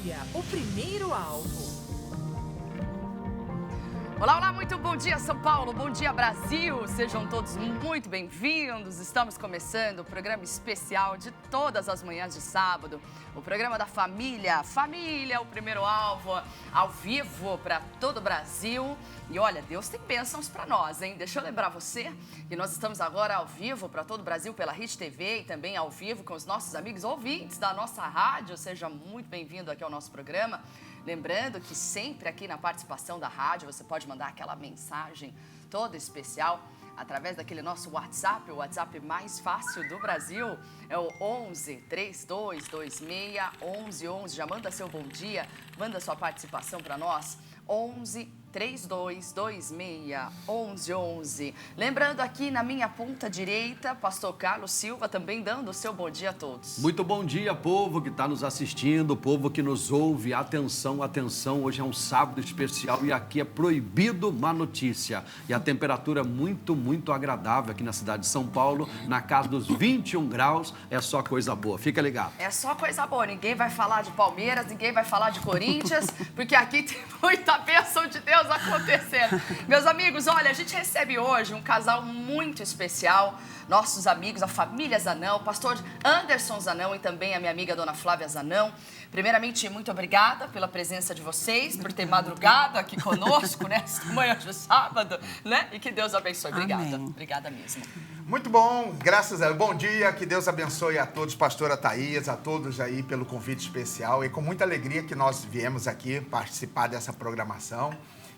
dia, o primeiro alvo. Olá, olá, muito bom dia São Paulo, bom dia Brasil, sejam todos muito bem-vindos. Estamos começando o programa especial de todas as manhãs de sábado, o programa da família, o primeiro alvo, ao vivo para todo o Brasil. E olha, Deus tem bênçãos para nós, hein? Deixa eu lembrar você que nós estamos agora ao vivo para todo o Brasil pela Rede TV e também ao vivo com os nossos amigos ouvintes da nossa rádio. Seja muito bem-vindo aqui ao nosso programa. Lembrando que sempre aqui na participação da rádio você pode mandar aquela mensagem toda especial através daquele nosso WhatsApp, o WhatsApp mais fácil do Brasil, é o 11 3226 1111. Já manda seu bom dia, manda sua participação para nós, 11 3226 1111. Lembrando aqui na minha ponta direita, pastor Carlos Silva também dando o seu bom dia a todos. Muito bom dia, povo que está nos assistindo, povo que nos ouve. Atenção, atenção, hoje é um sábado especial e aqui é proibido má notícia. E a temperatura é muito agradável aqui na cidade de São Paulo, na casa dos 21 graus, é só coisa boa. Fica ligado. É só coisa boa, ninguém vai falar de Palmeiras, ninguém vai falar de Corinthians, porque aqui tem muita bênção de Deus acontecendo. Meus amigos, olha, a gente recebe hoje um casal muito especial, nossos amigos, a família Zanão, o pastor Anderson Zanão e também a minha amiga dona Flávia Zanão. Primeiramente, muito obrigada pela presença de vocês, por ter madrugado aqui conosco, né, manhã de sábado, né, e que Deus abençoe. Obrigada, Amém. Obrigada mesmo. Muito bom, graças a Deus. Bom dia, que Deus abençoe a todos, pastora Thaís, a todos aí pelo convite especial. E com muita alegria que nós viemos aqui participar dessa programação.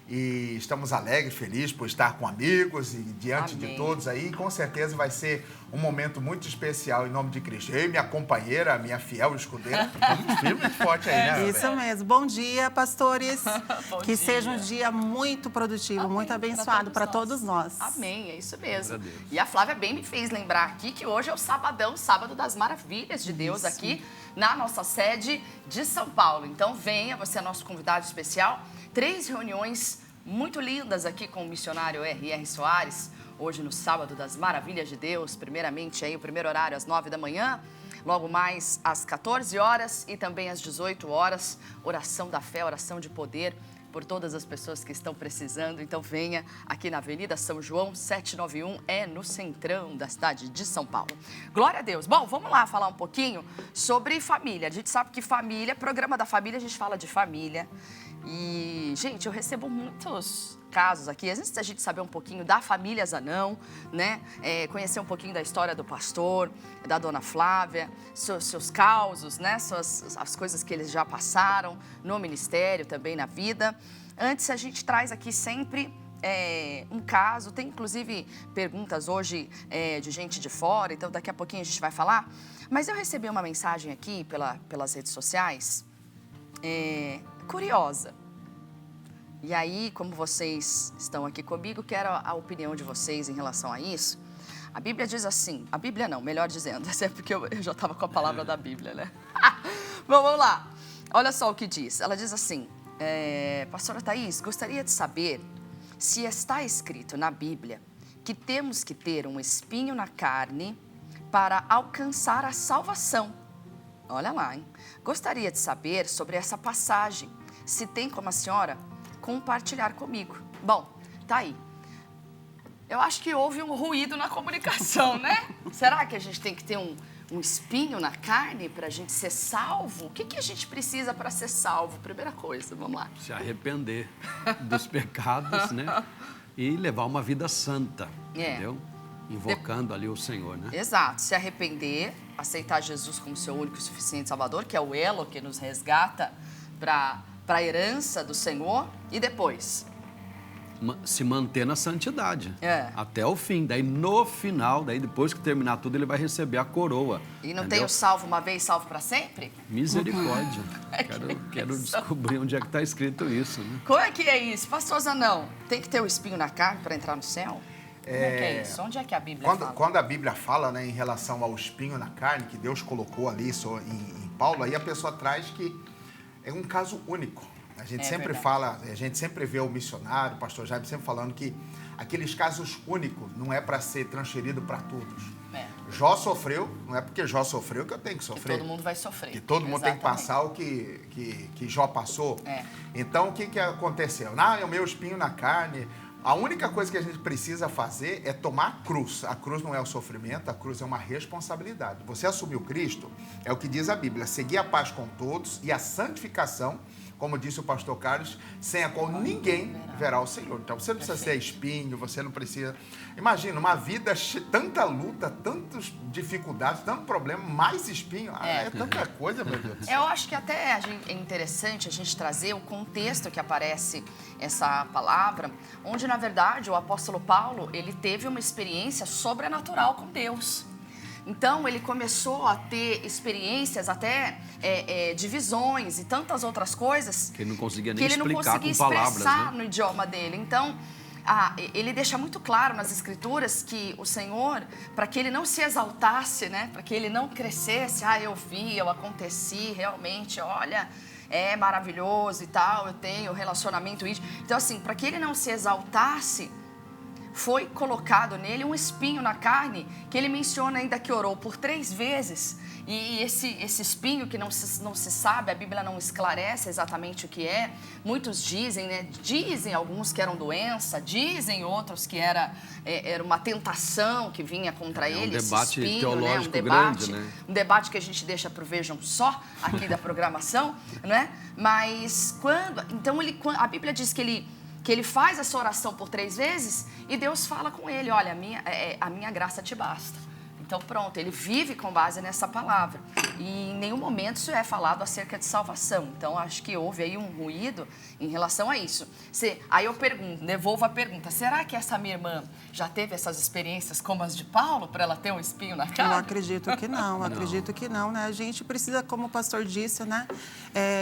E estamos alegres, felizes por estar com amigos e diante Amém. de todos aí. Com certeza vai ser um momento muito especial em nome de Cristo. Eu e minha companheira, minha fiel escudeira, estamos firme e forte aí, né? Isso mesmo. Bom dia, pastores. Bom que dia. seja um dia muito produtivo, Amém. muito abençoado para todos nós. Amém, é isso mesmo. Glória a Deus. E a Flávia bem me fez lembrar aqui que hoje é o sabadão, sábado das maravilhas de Deus, aqui na nossa sede de São Paulo. Então venha, você é nosso convidado especial. 3 reuniões muito lindas aqui com o missionário R.R. Soares, hoje no sábado das maravilhas de Deus. Primeiramente aí o primeiro horário às 9 da manhã, logo mais às 14 horas e também às 18 horas, oração da fé, oração de poder por todas as pessoas que estão precisando. Então venha aqui na Avenida São João 791, é no centrão da cidade de São Paulo. Glória a Deus. Bom, vamos lá falar um pouquinho sobre família. A gente sabe que família, programa da família, a gente fala de família. E, gente, eu recebo muitos casos aqui, às vezes a gente saber um pouquinho da família Zanão, né? Conhecer um pouquinho da história do pastor, da dona Flávia, seus causos, né? As coisas que eles já passaram no ministério, também na vida. Antes, a gente traz aqui sempre um caso, tem inclusive perguntas hoje de gente de fora, então daqui a pouquinho a gente vai falar. Mas eu recebi uma mensagem aqui pelas redes sociais, curiosa. E aí, como vocês estão aqui comigo, quero a opinião de vocês em relação a isso. A Bíblia diz assim, a Bíblia não, melhor dizendo, é porque eu já estava com a palavra da Bíblia, né? Bom, vamos lá. Olha só o que diz. Ela diz assim, pastora Thaís, gostaria de saber se está escrito na Bíblia que temos que ter um espinho na carne para alcançar a salvação. Olha lá, hein? Gostaria de saber sobre essa passagem, se tem como a senhora compartilhar comigo. Bom, tá aí. Eu acho que houve um ruído na comunicação, né? Será que a gente tem que ter um espinho na carne para a gente ser salvo? O que a gente precisa para ser salvo? Primeira coisa, vamos lá. Se arrepender dos pecados, né? E levar uma vida santa, entendeu? Invocando ali o Senhor, né? Exato, se arrepender, aceitar Jesus como seu único e suficiente Salvador, que é o elo que nos resgata para a herança do Senhor, e depois Se manter na santidade, É. até o fim. Daí no final, daí depois que terminar tudo, ele vai receber a coroa. e não entendeu? tem o salvo uma vez, salvo para sempre? Quero bênção. descobrir onde é que está escrito isso, né? Como é que é isso? Pastor Zanão, tem que ter o espinho na carne para entrar no céu? Como é que é isso? Onde é que a Bíblia fala? Quando a Bíblia fala, né, em relação ao espinho na carne, que Deus colocou ali em Paulo, aí a pessoa traz que é um caso único. A gente sempre verdade. fala, a gente sempre vê o missionário, o pastor Jaime sempre falando que aqueles casos únicos não é para ser transferido para todos. Jó sofreu, não é porque Jó sofreu que eu tenho que sofrer. Que todo mundo vai sofrer. Que todo mundo tem que Exatamente. passar o que Jó passou. É. Então, o que aconteceu? É o meu espinho na carne. A única coisa que a gente precisa fazer é tomar a cruz. A cruz não é o sofrimento, a cruz é uma responsabilidade. Você assumiu Cristo, é o que diz a Bíblia, seguir a paz com todos e a santificação, como disse o pastor Carlos, sem a qual ninguém verá o Senhor. Então, você não precisa ser espinho, você não precisa... Imagina, uma vida, tanta luta, tantas dificuldades, tanto problema, mais espinho. É tanta coisa, meu Deus do céu. Eu acho que até é interessante a gente trazer o contexto que aparece essa palavra, onde, na verdade, o apóstolo Paulo, ele teve uma experiência sobrenatural com Deus. Então, ele começou a ter experiências, até de visões e tantas outras coisas Que ele não conseguia nem que ele não explicar conseguia com palavras, expressar né? no idioma dele. Então, ele deixa muito claro nas Escrituras que o Senhor, para que ele não se exaltasse, né? Para que ele não crescesse, eu vi, eu aconteci, realmente, olha, é maravilhoso e tal, eu tenho relacionamento íntimo. Então, assim, para que ele não se exaltasse, foi colocado nele um espinho na carne, que ele menciona ainda que orou por 3 vezes. E esse espinho que não se sabe, a Bíblia não esclarece exatamente o que é. Muitos dizem, né? Dizem alguns que eram doença, dizem outros que era uma tentação que vinha contra ele. Um debate esse espinho, teológico né? Um debate, grande, né? Um debate que a gente deixa para o Vejam Só, aqui da programação, né? Mas então a Bíblia diz que ele faz essa oração por 3 vezes e Deus fala com ele, olha, a minha graça te basta. Então pronto, ele vive com base nessa palavra. E em nenhum momento isso é falado acerca de salvação. Então acho que houve aí um ruído em relação a isso. Aí eu devolvo a pergunta, será que essa minha irmã já teve essas experiências como as de Paulo, para ela ter um espinho na carne? Eu acredito que não, acredito que não, né? A gente precisa, como o pastor disse, né?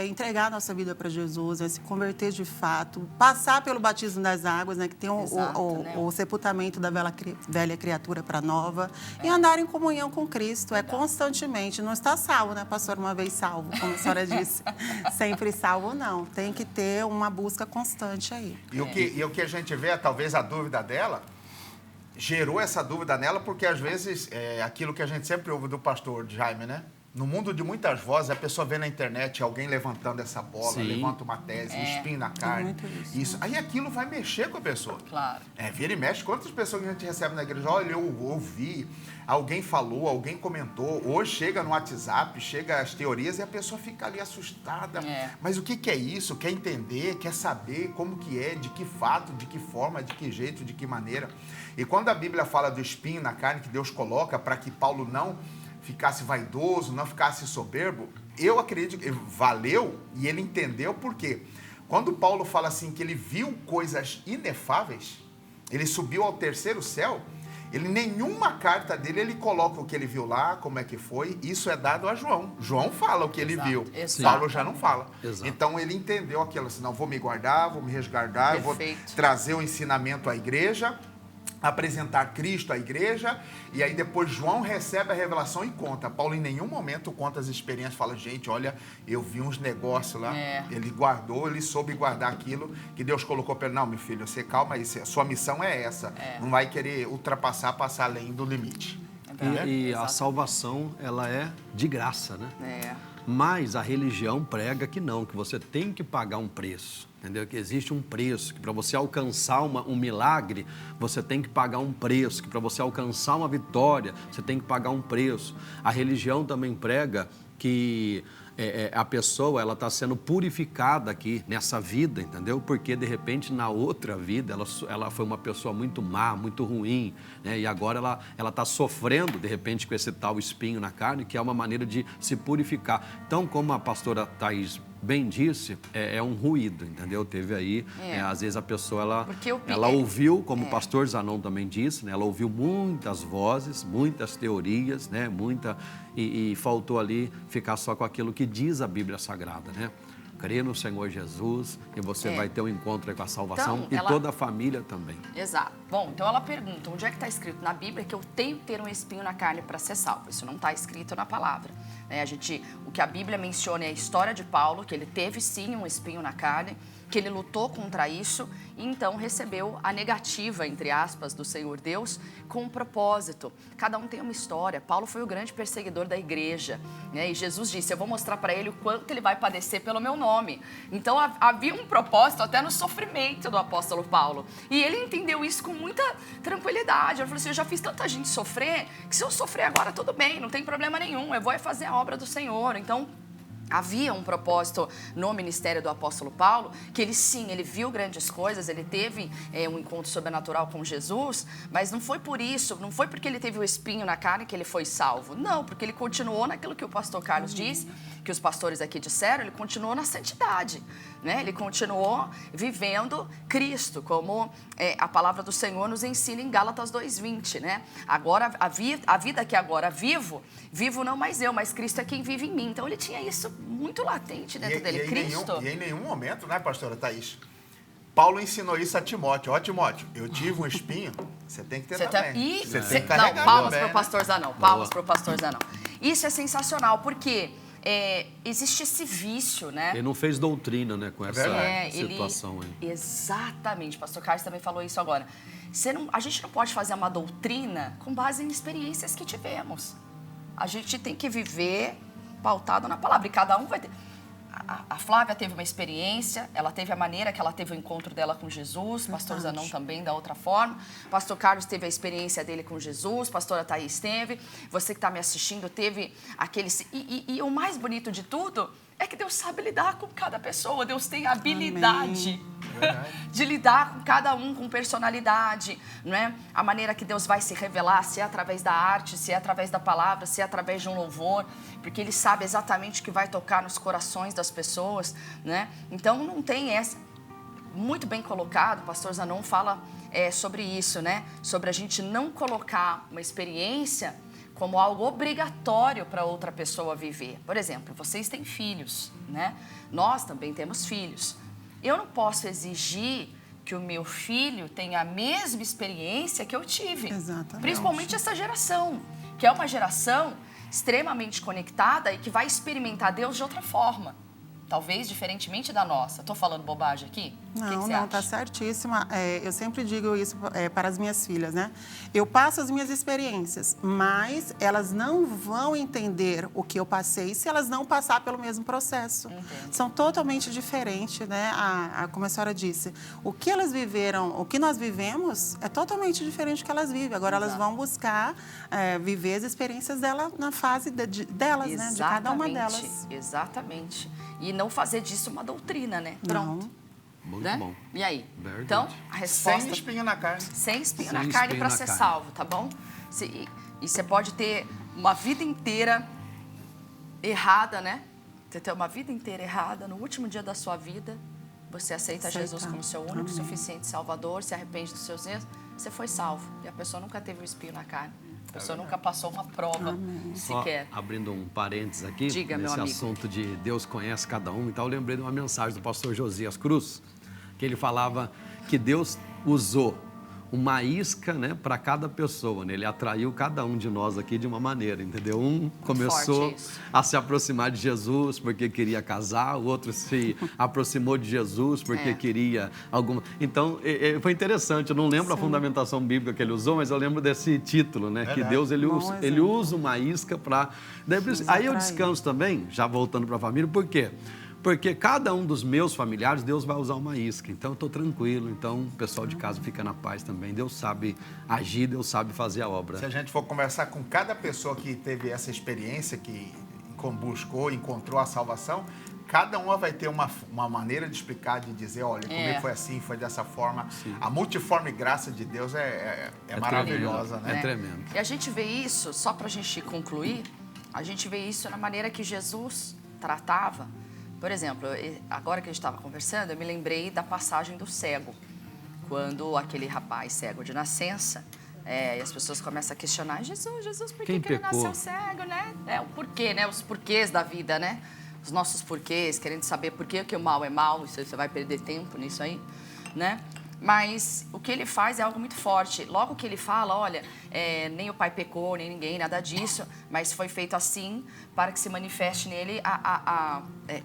Entregar a nossa vida para Jesus, se converter de fato, passar pelo batismo das águas, né? Que tem o sepultamento da velha criatura para nova e andar em comunhão com Cristo, constantemente. Não está salvo, né, pastor? Uma vez salvo, como a senhora disse. Sempre salvo, não. Tem que ter uma busca constante aí. E o que a gente vê, talvez a dúvida dela, gerou essa dúvida nela, porque às vezes, aquilo que a gente sempre ouve do pastor Jaime, né? No mundo de muitas vozes, a pessoa vê na internet alguém levantando essa bola, Sim. levanta uma tese, um espinho na carne. muito isso. Aí aquilo vai mexer com a pessoa. Claro. Vira e mexe. Quantas pessoas que a gente recebe na igreja? Olha, eu ouvi, alguém falou, alguém comentou. Hoje chega no WhatsApp, chega as teorias e a pessoa fica ali assustada. Mas o que é isso? Quer entender, quer saber como que é, de que fato, de que forma, de que jeito, de que maneira. E quando a Bíblia fala do espinho na carne que Deus coloca para que Paulo não ficasse vaidoso, não ficasse soberbo, eu acredito que valeu e ele entendeu por quê. Quando Paulo fala assim que ele viu coisas inefáveis, ele subiu ao 3º céu, nenhuma carta dele ele coloca o que ele viu lá, como é que foi, isso é dado a João. João fala o que ele viu, Paulo já não fala. Exato. Então ele entendeu aquilo assim, não, vou me guardar, vou me resguardar, vou trazer o ensinamento à igreja, apresentar Cristo à igreja, e aí depois João recebe a revelação e conta. Paulo em nenhum momento conta as experiências, fala, gente, olha, eu vi uns negócios lá, ele guardou, ele soube guardar aquilo que Deus colocou para ele. Não, meu filho, você calma aí, a sua missão é essa, não vai querer ultrapassar, passar além do limite. E a salvação, ela é de graça, né? Mas a religião prega que não, que você tem que pagar um preço, entendeu? Que existe um preço, que para você alcançar um milagre, você tem que pagar um preço, que para você alcançar uma vitória, você tem que pagar um preço. A religião também prega que a pessoa, ela está sendo purificada aqui nessa vida, entendeu? Porque de repente na outra vida ela foi uma pessoa muito má, muito ruim, né? E agora ela está sofrendo de repente com esse tal espinho na carne, que é uma maneira de se purificar. Então, como a pastora Thaís bem disse, é um ruído, entendeu? Teve aí, às vezes a pessoa, ela ouviu, como o pastor Zanon também disse, né? Ela ouviu muitas vozes, muitas teorias, né? E faltou ali ficar só com aquilo que diz a Bíblia Sagrada, né? Crê no Senhor Jesus e você vai ter um encontro aí com a salvação, então, toda a família também. Exato. Bom, então ela pergunta, onde é que está escrito na Bíblia que eu tenho que ter um espinho na carne para ser salvo? Isso não está escrito na palavra. O que a Bíblia menciona é a história de Paulo, que ele teve sim um espinho na carne, que ele lutou contra isso e então recebeu a negativa, entre aspas, do Senhor Deus com um propósito. Cada um tem uma história. Paulo foi o grande perseguidor da igreja, né? E Jesus disse, eu vou mostrar para ele o quanto ele vai padecer pelo meu nome. Então havia um propósito até no sofrimento do apóstolo Paulo. E ele entendeu isso com muita tranquilidade. Ele falou assim, eu já fiz tanta gente sofrer, que se eu sofrer agora tudo bem, não tem problema nenhum, eu vou fazer a obra do Senhor. Então, havia um propósito no ministério do apóstolo Paulo, que ele viu grandes coisas, ele teve um encontro sobrenatural com Jesus, mas não foi por isso, não foi porque ele teve o espinho na carne que ele foi salvo. Não, porque ele continuou naquilo que o pastor Carlos disse, que os pastores aqui disseram, ele continuou na santidade, né? Ele continuou vivendo Cristo, como a palavra do Senhor nos ensina em Gálatas 2:20, né? Agora, a vida que agora vivo não mais eu, mas Cristo é quem vive em mim. Então ele tinha isso muito latente dentro dele, Cristo. E em nenhum momento, né, pastora Thaís? Paulo ensinou isso a Timóteo. Ó, Timóteo, eu tive um espinho, você tem que ter também. Você tem que carregar. Não, palmas para o pastor Zanão, palmas para o pastor Zanão. Isso é sensacional, porque existe esse vício, né? Ele não fez doutrina, né, com essa situação aí. Exatamente, o pastor Carlos também falou isso agora. A gente não pode fazer uma doutrina com base em experiências que tivemos. A gente tem que viver pautado na palavra, e cada um vai ter. A Flávia teve uma experiência, ela teve a maneira que ela teve o encontro dela com Jesus, pastor Zanon também, da outra forma, pastor Carlos teve a experiência dele com Jesus, pastora Thaís teve, você que está me assistindo teve aquele... E o mais bonito de tudo é que Deus sabe lidar com cada pessoa, Deus tem a habilidade de lidar com cada um, com personalidade, não é? A maneira que Deus vai se revelar, se é através da arte, se é através da palavra, se é através de um louvor, porque Ele sabe exatamente o que vai tocar nos corações das pessoas, né? Então não tem essa... Muito bem colocado, o pastor Zanon fala sobre isso, né? Sobre a gente não colocar uma experiência como algo obrigatório para outra pessoa viver. Por exemplo, vocês têm filhos, né? Nós também temos filhos. Eu não posso exigir que o meu filho tenha a mesma experiência que eu tive. Exatamente. Principalmente essa geração, que é uma geração extremamente conectada e que vai experimentar Deus de outra forma. Talvez diferentemente da nossa. Estou falando bobagem aqui? Não, está certíssima. Eu sempre digo isso para as minhas filhas, né? Eu passo as minhas experiências, mas elas não vão entender o que eu passei se elas não passar pelo mesmo processo. Entendo. São totalmente diferentes, né? Como a senhora disse, o que elas viveram, o que nós vivemos é totalmente diferente do que elas vivem. Agora elas vão buscar viver as experiências dela na fase delas, né? De cada uma delas. Exatamente. E não fazer disso uma doutrina, né? Pronto. Muito né? bom. E aí? Verdade. Então, a resposta... Sem espinho na carne. Sem espinho Sem na carne espinho para na ser carne. salvo, tá bom? E você pode ter uma vida inteira errada, né? Você ter uma vida inteira errada, no último dia da sua vida, você aceita Jesus como seu único e suficiente Salvador, se arrepende dos seus erros, você foi salvo. E a pessoa nunca teve um espinho na carne. A pessoa nunca passou uma prova sequer. Só abrindo um parênteses aqui, Diga, meu nesse amigo. assunto de Deus conhece cada um e tal, eu lembrei de uma mensagem do pastor Josias Cruz, que ele falava que Deus usou uma isca, né, para cada pessoa, né? Ele atraiu cada um de nós aqui de uma maneira, entendeu? Um começou a se aproximar de Jesus porque queria casar, o outro se aproximou de Jesus porque queria alguma... Então, foi interessante, eu não lembro a fundamentação bíblica que ele usou, mas eu lembro desse título, né? Que Deus, ele usa uma isca para... Aí eu descanso também, já voltando para a família, por quê? Porque cada um dos meus familiares, Deus vai usar uma isca. Então, eu estou tranquilo. Então, o pessoal de casa fica na paz também. Deus sabe agir, Deus sabe fazer a obra. Se a gente for conversar com cada pessoa que teve essa experiência, que buscou, encontrou a salvação, cada uma vai ter uma maneira de explicar, de dizer, olha, comigo foi assim, foi dessa forma. Sim. A multiforme graça de Deus é maravilhosa, tremendo, né? É tremendo. E a gente vê isso, só para a gente concluir, a gente vê isso na maneira que Jesus tratava. Por exemplo, agora que a gente estava conversando, eu me lembrei da passagem do cego. Quando aquele rapaz cego de nascença, e as pessoas começam a questionar, Jesus, por que ele nasceu cego, né? O porquê, né? Os porquês da vida, né? Os nossos porquês, querendo saber por que o mal é mal, você vai perder tempo nisso aí, né? Mas o que ele faz é algo muito forte. Logo que ele fala, olha, nem o pai pecou, nem ninguém, nada disso, mas foi feito assim para que se manifeste nele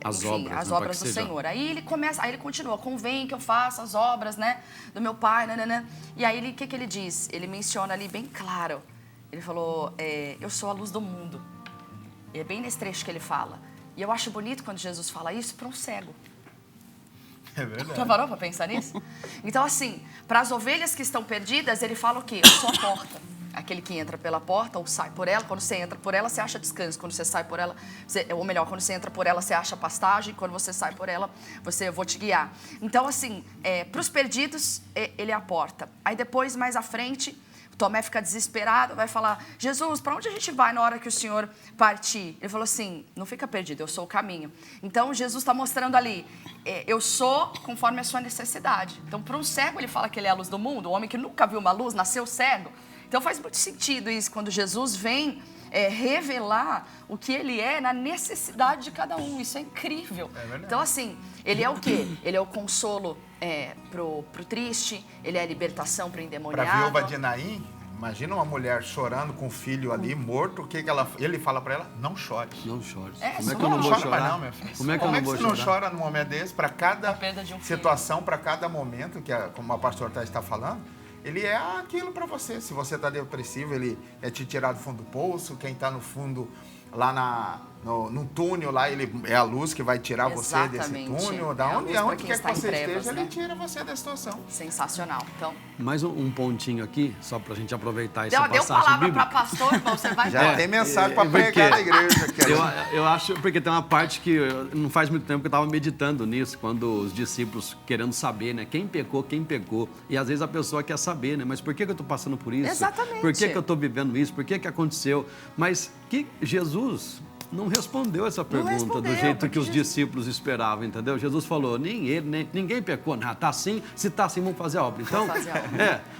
as obras do Senhor. Aí ele continua, convém que eu faça as obras, né, do meu pai, nananã. E aí o que ele diz? Ele menciona ali bem claro. Ele falou, eu sou a luz do mundo. E é bem nesse trecho que ele fala. E eu acho bonito quando Jesus fala isso para um cego. É verdade. Já parou para pensar nisso? Então, assim, para as ovelhas que estão perdidas, ele fala o quê? Eu sou a porta. Aquele que entra pela porta ou sai por ela. Quando você entra por ela, você acha descanso. Quando você sai por ela, ou melhor, quando você entra por ela, você acha pastagem. Quando você sai por ela, eu vou te guiar. Então, assim, para os perdidos, ele é a porta. Aí depois, mais à frente, Tomé fica desesperado, vai falar, Jesus, para onde a gente vai na hora que o Senhor partir? Ele falou assim, não fica perdido, eu sou o caminho. Então, Jesus está mostrando ali, eu sou conforme a sua necessidade. Então, para um cego, ele fala que ele é a luz do mundo, o homem que nunca viu uma luz, nasceu cego. Então, faz muito sentido isso, quando Jesus vem revelar o que ele é na necessidade de cada um. Isso é incrível. Então, assim, ele é o quê? Ele é o consolo pro triste, ele é a libertação pro endemoniado. Para a viúva de Naim, imagina uma mulher chorando com o filho ali morto, ele fala para ela, não chore. Não chore. Como é que eu não vou chorar? Não, meu filho. Como é que você não chora num momento desse? Para cada situação, para cada momento, como a pastora está falando, ele é aquilo para você. Se você está depressivo, ele é te tirar do fundo do poço. Quem está no fundo, lá no túnel, lá ele é a luz que vai tirar você desse túnel. Aonde quer que você esteja, ele tira você da situação. Sensacional. Então, mais um pontinho aqui, só para a gente aproveitar essa passagem deu palavra bíblica. para pastor, irmão, você vai... Já tem mensagem para pregar na igreja. Eu acho, porque tem uma parte que não faz muito tempo que eu estava meditando nisso, quando os discípulos querendo saber, né? Quem pecou. E às vezes a pessoa quer saber, né? Mas por que eu estou passando por isso? Exatamente. Por que eu estou vivendo isso? Por que aconteceu? Mas que Jesus não respondeu essa pergunta do jeito que os discípulos esperavam, entendeu? Jesus falou, nem ele, ninguém pecou, nada. Tá assim, se tá assim, vamos fazer a obra. Então,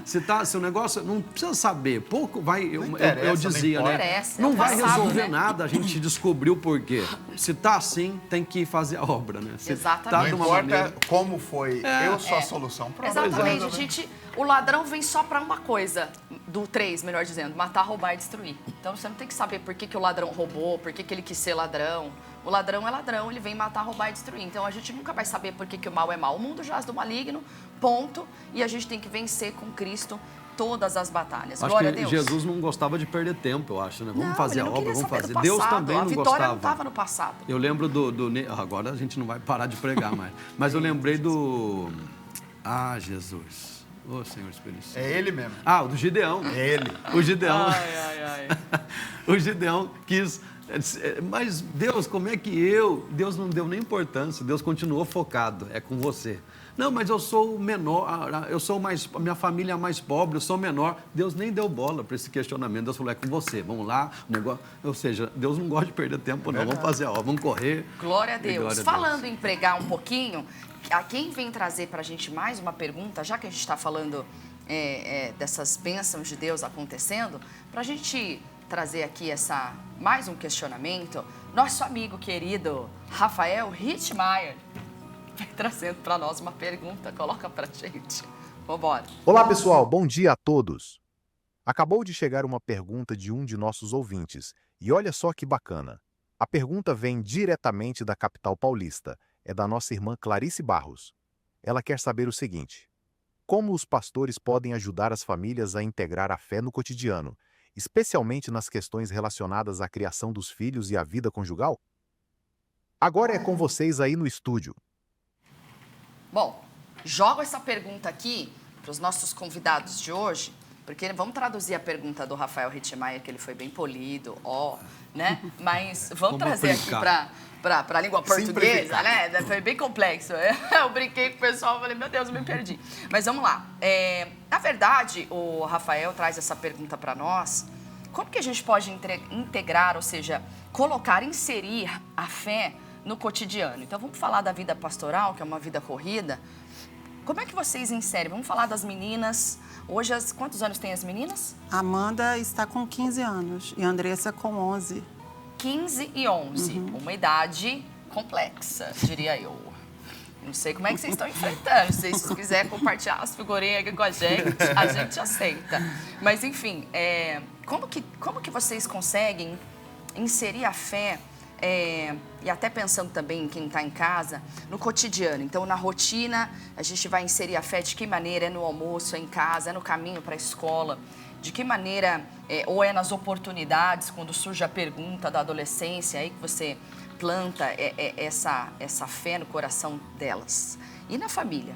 se o negócio, não precisa saber, pouco vai, eu dizia, né? Não vai resolver nada a gente descobrir o porquê. Se tá assim, tem que fazer a obra, né? Exatamente. Não importa como foi, eu sou a solução para Exatamente, o ladrão vem só para uma coisa, do 3, melhor dizendo, matar, roubar e destruir. Então você não tem que saber por que o ladrão roubou, por que ele quis ser ladrão. O ladrão é ladrão, ele vem matar, roubar e destruir. Então a gente nunca vai saber por que o mal é mal. O mundo jaz do maligno, ponto. E a gente tem que vencer com Cristo todas as batalhas. Acho Glória a que Deus. Jesus não gostava de perder tempo, eu acho, né? Vamos fazer a obra, vamos fazer. Deus também não gostava. A vitória não estava no passado. Eu lembro agora a gente não vai parar de pregar mais. Mas eu lembrei do... Jesus... Ô, Senhor Espírito Santo. É ele mesmo. O do Gideão. É ele. O Gideão. Ai. O Gideão quis... Mas Deus, como é que Deus não deu nem importância, Deus continuou focado, é com você. Não, mas eu sou o menor, minha família é mais pobre, eu sou menor. Deus nem deu bola para esse questionamento. Deus falou, é com você, vamos lá, o negócio. Ou seja, Deus não gosta de perder tempo, não. Vamos fazer a obra, vamos correr. Glória a Deus. Falando em pregar um pouquinho, a quem vem trazer para a gente mais uma pergunta, já que a gente está falando dessas bênçãos de Deus acontecendo, para a gente trazer aqui mais um questionamento, nosso amigo querido Rafael Hitmaier vem trazendo para nós uma pergunta, coloca para a gente. Vambora. Olá pessoal, bom dia a todos. Acabou de chegar uma pergunta de um de nossos ouvintes, e olha só que bacana. A pergunta vem diretamente da capital paulista, é da nossa irmã Clarice Barros. Ela quer saber o seguinte: como os pastores podem ajudar as famílias a integrar a fé no cotidiano, especialmente nas questões relacionadas à criação dos filhos e à vida conjugal? Agora é com vocês aí no estúdio. Bom, jogo essa pergunta aqui para os nossos convidados de hoje, porque vamos traduzir a pergunta do Rafael Hitmaier, que ele foi bem polido, né? Mas vamos trazer aqui para a língua portuguesa, né? Foi bem complexo. Eu brinquei com o pessoal, falei, meu Deus, eu me perdi. Mas vamos lá. Na verdade, o Rafael traz essa pergunta para nós. Como que a gente pode integrar, ou seja, inserir a fé no cotidiano? Então, vamos falar da vida pastoral, que é uma vida corrida. Como é que vocês inserem? Vamos falar das meninas. Hoje, quantos anos tem as meninas? Amanda está com 15 anos e a Andressa com 11. 15 e 11. Uma idade complexa, diria eu. Não sei como é que vocês estão enfrentando. Se vocês quiserem compartilhar as figurinhas aqui com a gente aceita. Mas, enfim, como que vocês conseguem inserir a fé, e até pensando também em quem está em casa, no cotidiano? Então, na rotina, a gente vai inserir a fé de que maneira? É no almoço, é em casa, é no caminho para a escola? De que maneira, ou é nas oportunidades, quando surge a pergunta da adolescência, aí que você planta essa fé no coração delas? E na família?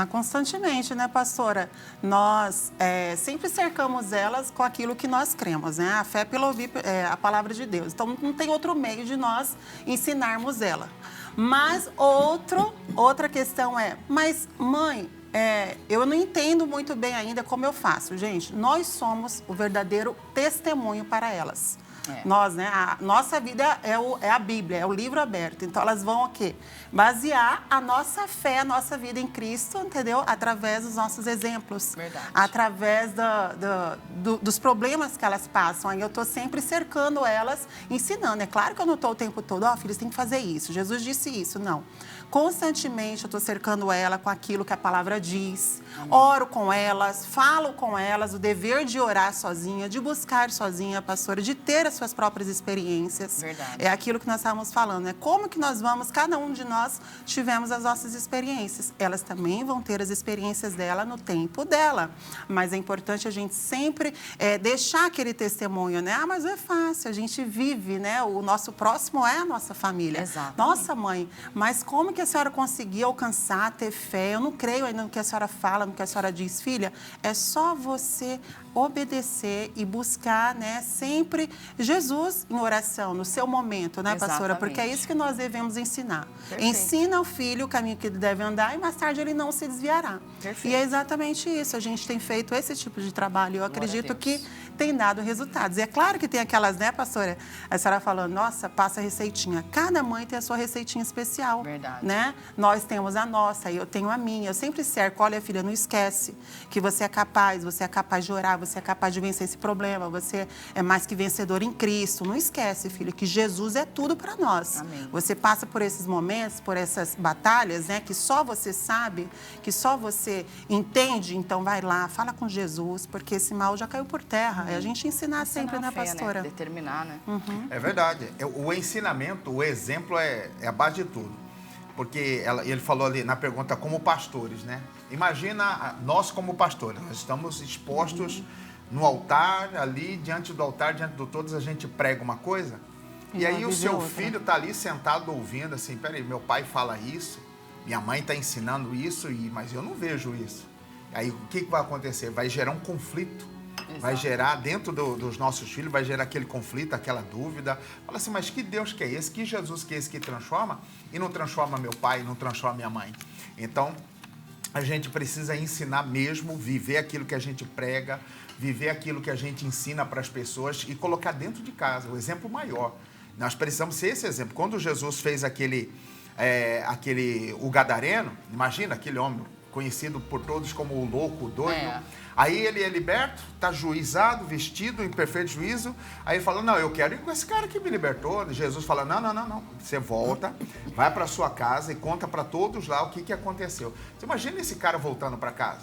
Constantemente, né, pastora? Nós sempre cercamos elas com aquilo que nós cremos, né? A fé pelo ouvir a palavra de Deus. Então, não tem outro meio de nós ensinarmos ela. Mas outra questão mas mãe, eu não entendo muito bem ainda como eu faço. Gente, nós somos o verdadeiro testemunho para elas. Nós, né? A nossa vida é a Bíblia, é o livro aberto. Então, elas vão o quê? Basear a nossa fé, a nossa vida em Cristo, entendeu? Através dos nossos exemplos. Verdade. Através dos problemas que elas passam. Aí eu estou sempre cercando elas, ensinando. É claro que eu não estou o tempo todo, filhos, tem que fazer isso. Jesus disse isso. Não. Constantemente eu estou cercando ela com aquilo que a palavra diz. Oro com elas, falo com elas o dever de orar sozinha, de buscar sozinha, pastora, de ter as suas próprias experiências. Verdade. É aquilo que nós estávamos falando, né? Como que nós vamos, cada um de nós tivemos as nossas experiências. Elas também vão ter as experiências dela no tempo dela. Mas é importante a gente sempre deixar aquele testemunho, né? Mas não é fácil, a gente vive, né? O nosso próximo é a nossa família. Exatamente. Nossa, mãe, mas como que a senhora conseguiu alcançar, ter fé? Eu não creio ainda no que a senhora fala, no que a senhora diz. Filha, é só você obedecer e buscar, né, sempre Jesus em oração, no seu momento, né, pastora? Exatamente. Porque é isso que nós devemos ensinar. Perfeito. Ensina o filho o caminho que ele deve andar e mais tarde ele não se desviará. Perfeito. E é exatamente isso. A gente tem feito esse tipo de trabalho. Eu acredito que tem dado resultados. E é claro que tem aquelas, né, pastora? A senhora falando, nossa, passa a receitinha. Cada mãe tem a sua receitinha especial. Verdade. Né? Nós temos a nossa, eu tenho a minha. Eu sempre cerco, olha, filha, não esquece que você é capaz de orar, você é capaz de vencer esse problema, você é mais que vencedor em Cristo. Não esquece, filha, que Jesus é tudo para nós. Amém. Você passa por esses momentos, por essas batalhas, né, que só você sabe, que só você entende, então vai lá, fala com Jesus, porque esse mal já caiu por terra. É a gente ensinar sempre, né, fé, pastora? né? Determinar, né? É verdade. O ensinamento, o exemplo é a base de tudo. Porque ele falou ali na pergunta como pastores, né? Imagina nós como pastores, nós estamos expostos no altar, ali diante do altar, diante de todos, a gente prega uma coisa. E aí o seu filho está ali sentado ouvindo assim, peraí, meu pai fala isso, minha mãe está ensinando isso, mas eu não vejo isso. Aí o que vai acontecer? Vai gerar um conflito. Exato. Vai gerar dentro dos nossos filhos, vai gerar aquele conflito, aquela dúvida. Fala assim, mas que Deus que é esse? Que Jesus que é esse que transforma? E não transforma meu pai, não transforma minha mãe. Então, a gente precisa ensinar mesmo, viver aquilo que a gente prega, viver aquilo que a gente ensina para as pessoas e colocar dentro de casa, o exemplo maior. Nós precisamos ser esse exemplo. Quando Jesus fez o gadareno, imagina aquele homem conhecido por todos como o louco, o doido. Aí ele é liberto, está juizado, vestido em perfeito juízo. Aí ele fala, não, eu quero ir com esse cara que me libertou. Jesus fala, não. Você volta, vai para sua casa e conta para todos lá o que aconteceu. Você imagina esse cara voltando para casa?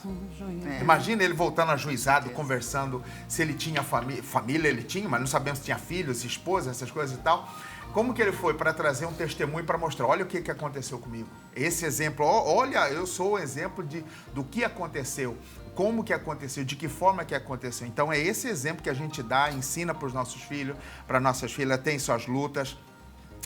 Imagina ele voltando ajuizado, conversando, se ele tinha família, ele tinha, mas não sabemos se tinha filhos, esposa, essas coisas e tal. Como que ele foi para trazer um testemunho para mostrar, olha o que aconteceu comigo. Esse exemplo, olha, eu sou o exemplo do que aconteceu, como que aconteceu, de que forma que aconteceu. Então é esse exemplo que a gente dá, ensina para os nossos filhos, para nossas filhas, tem suas lutas.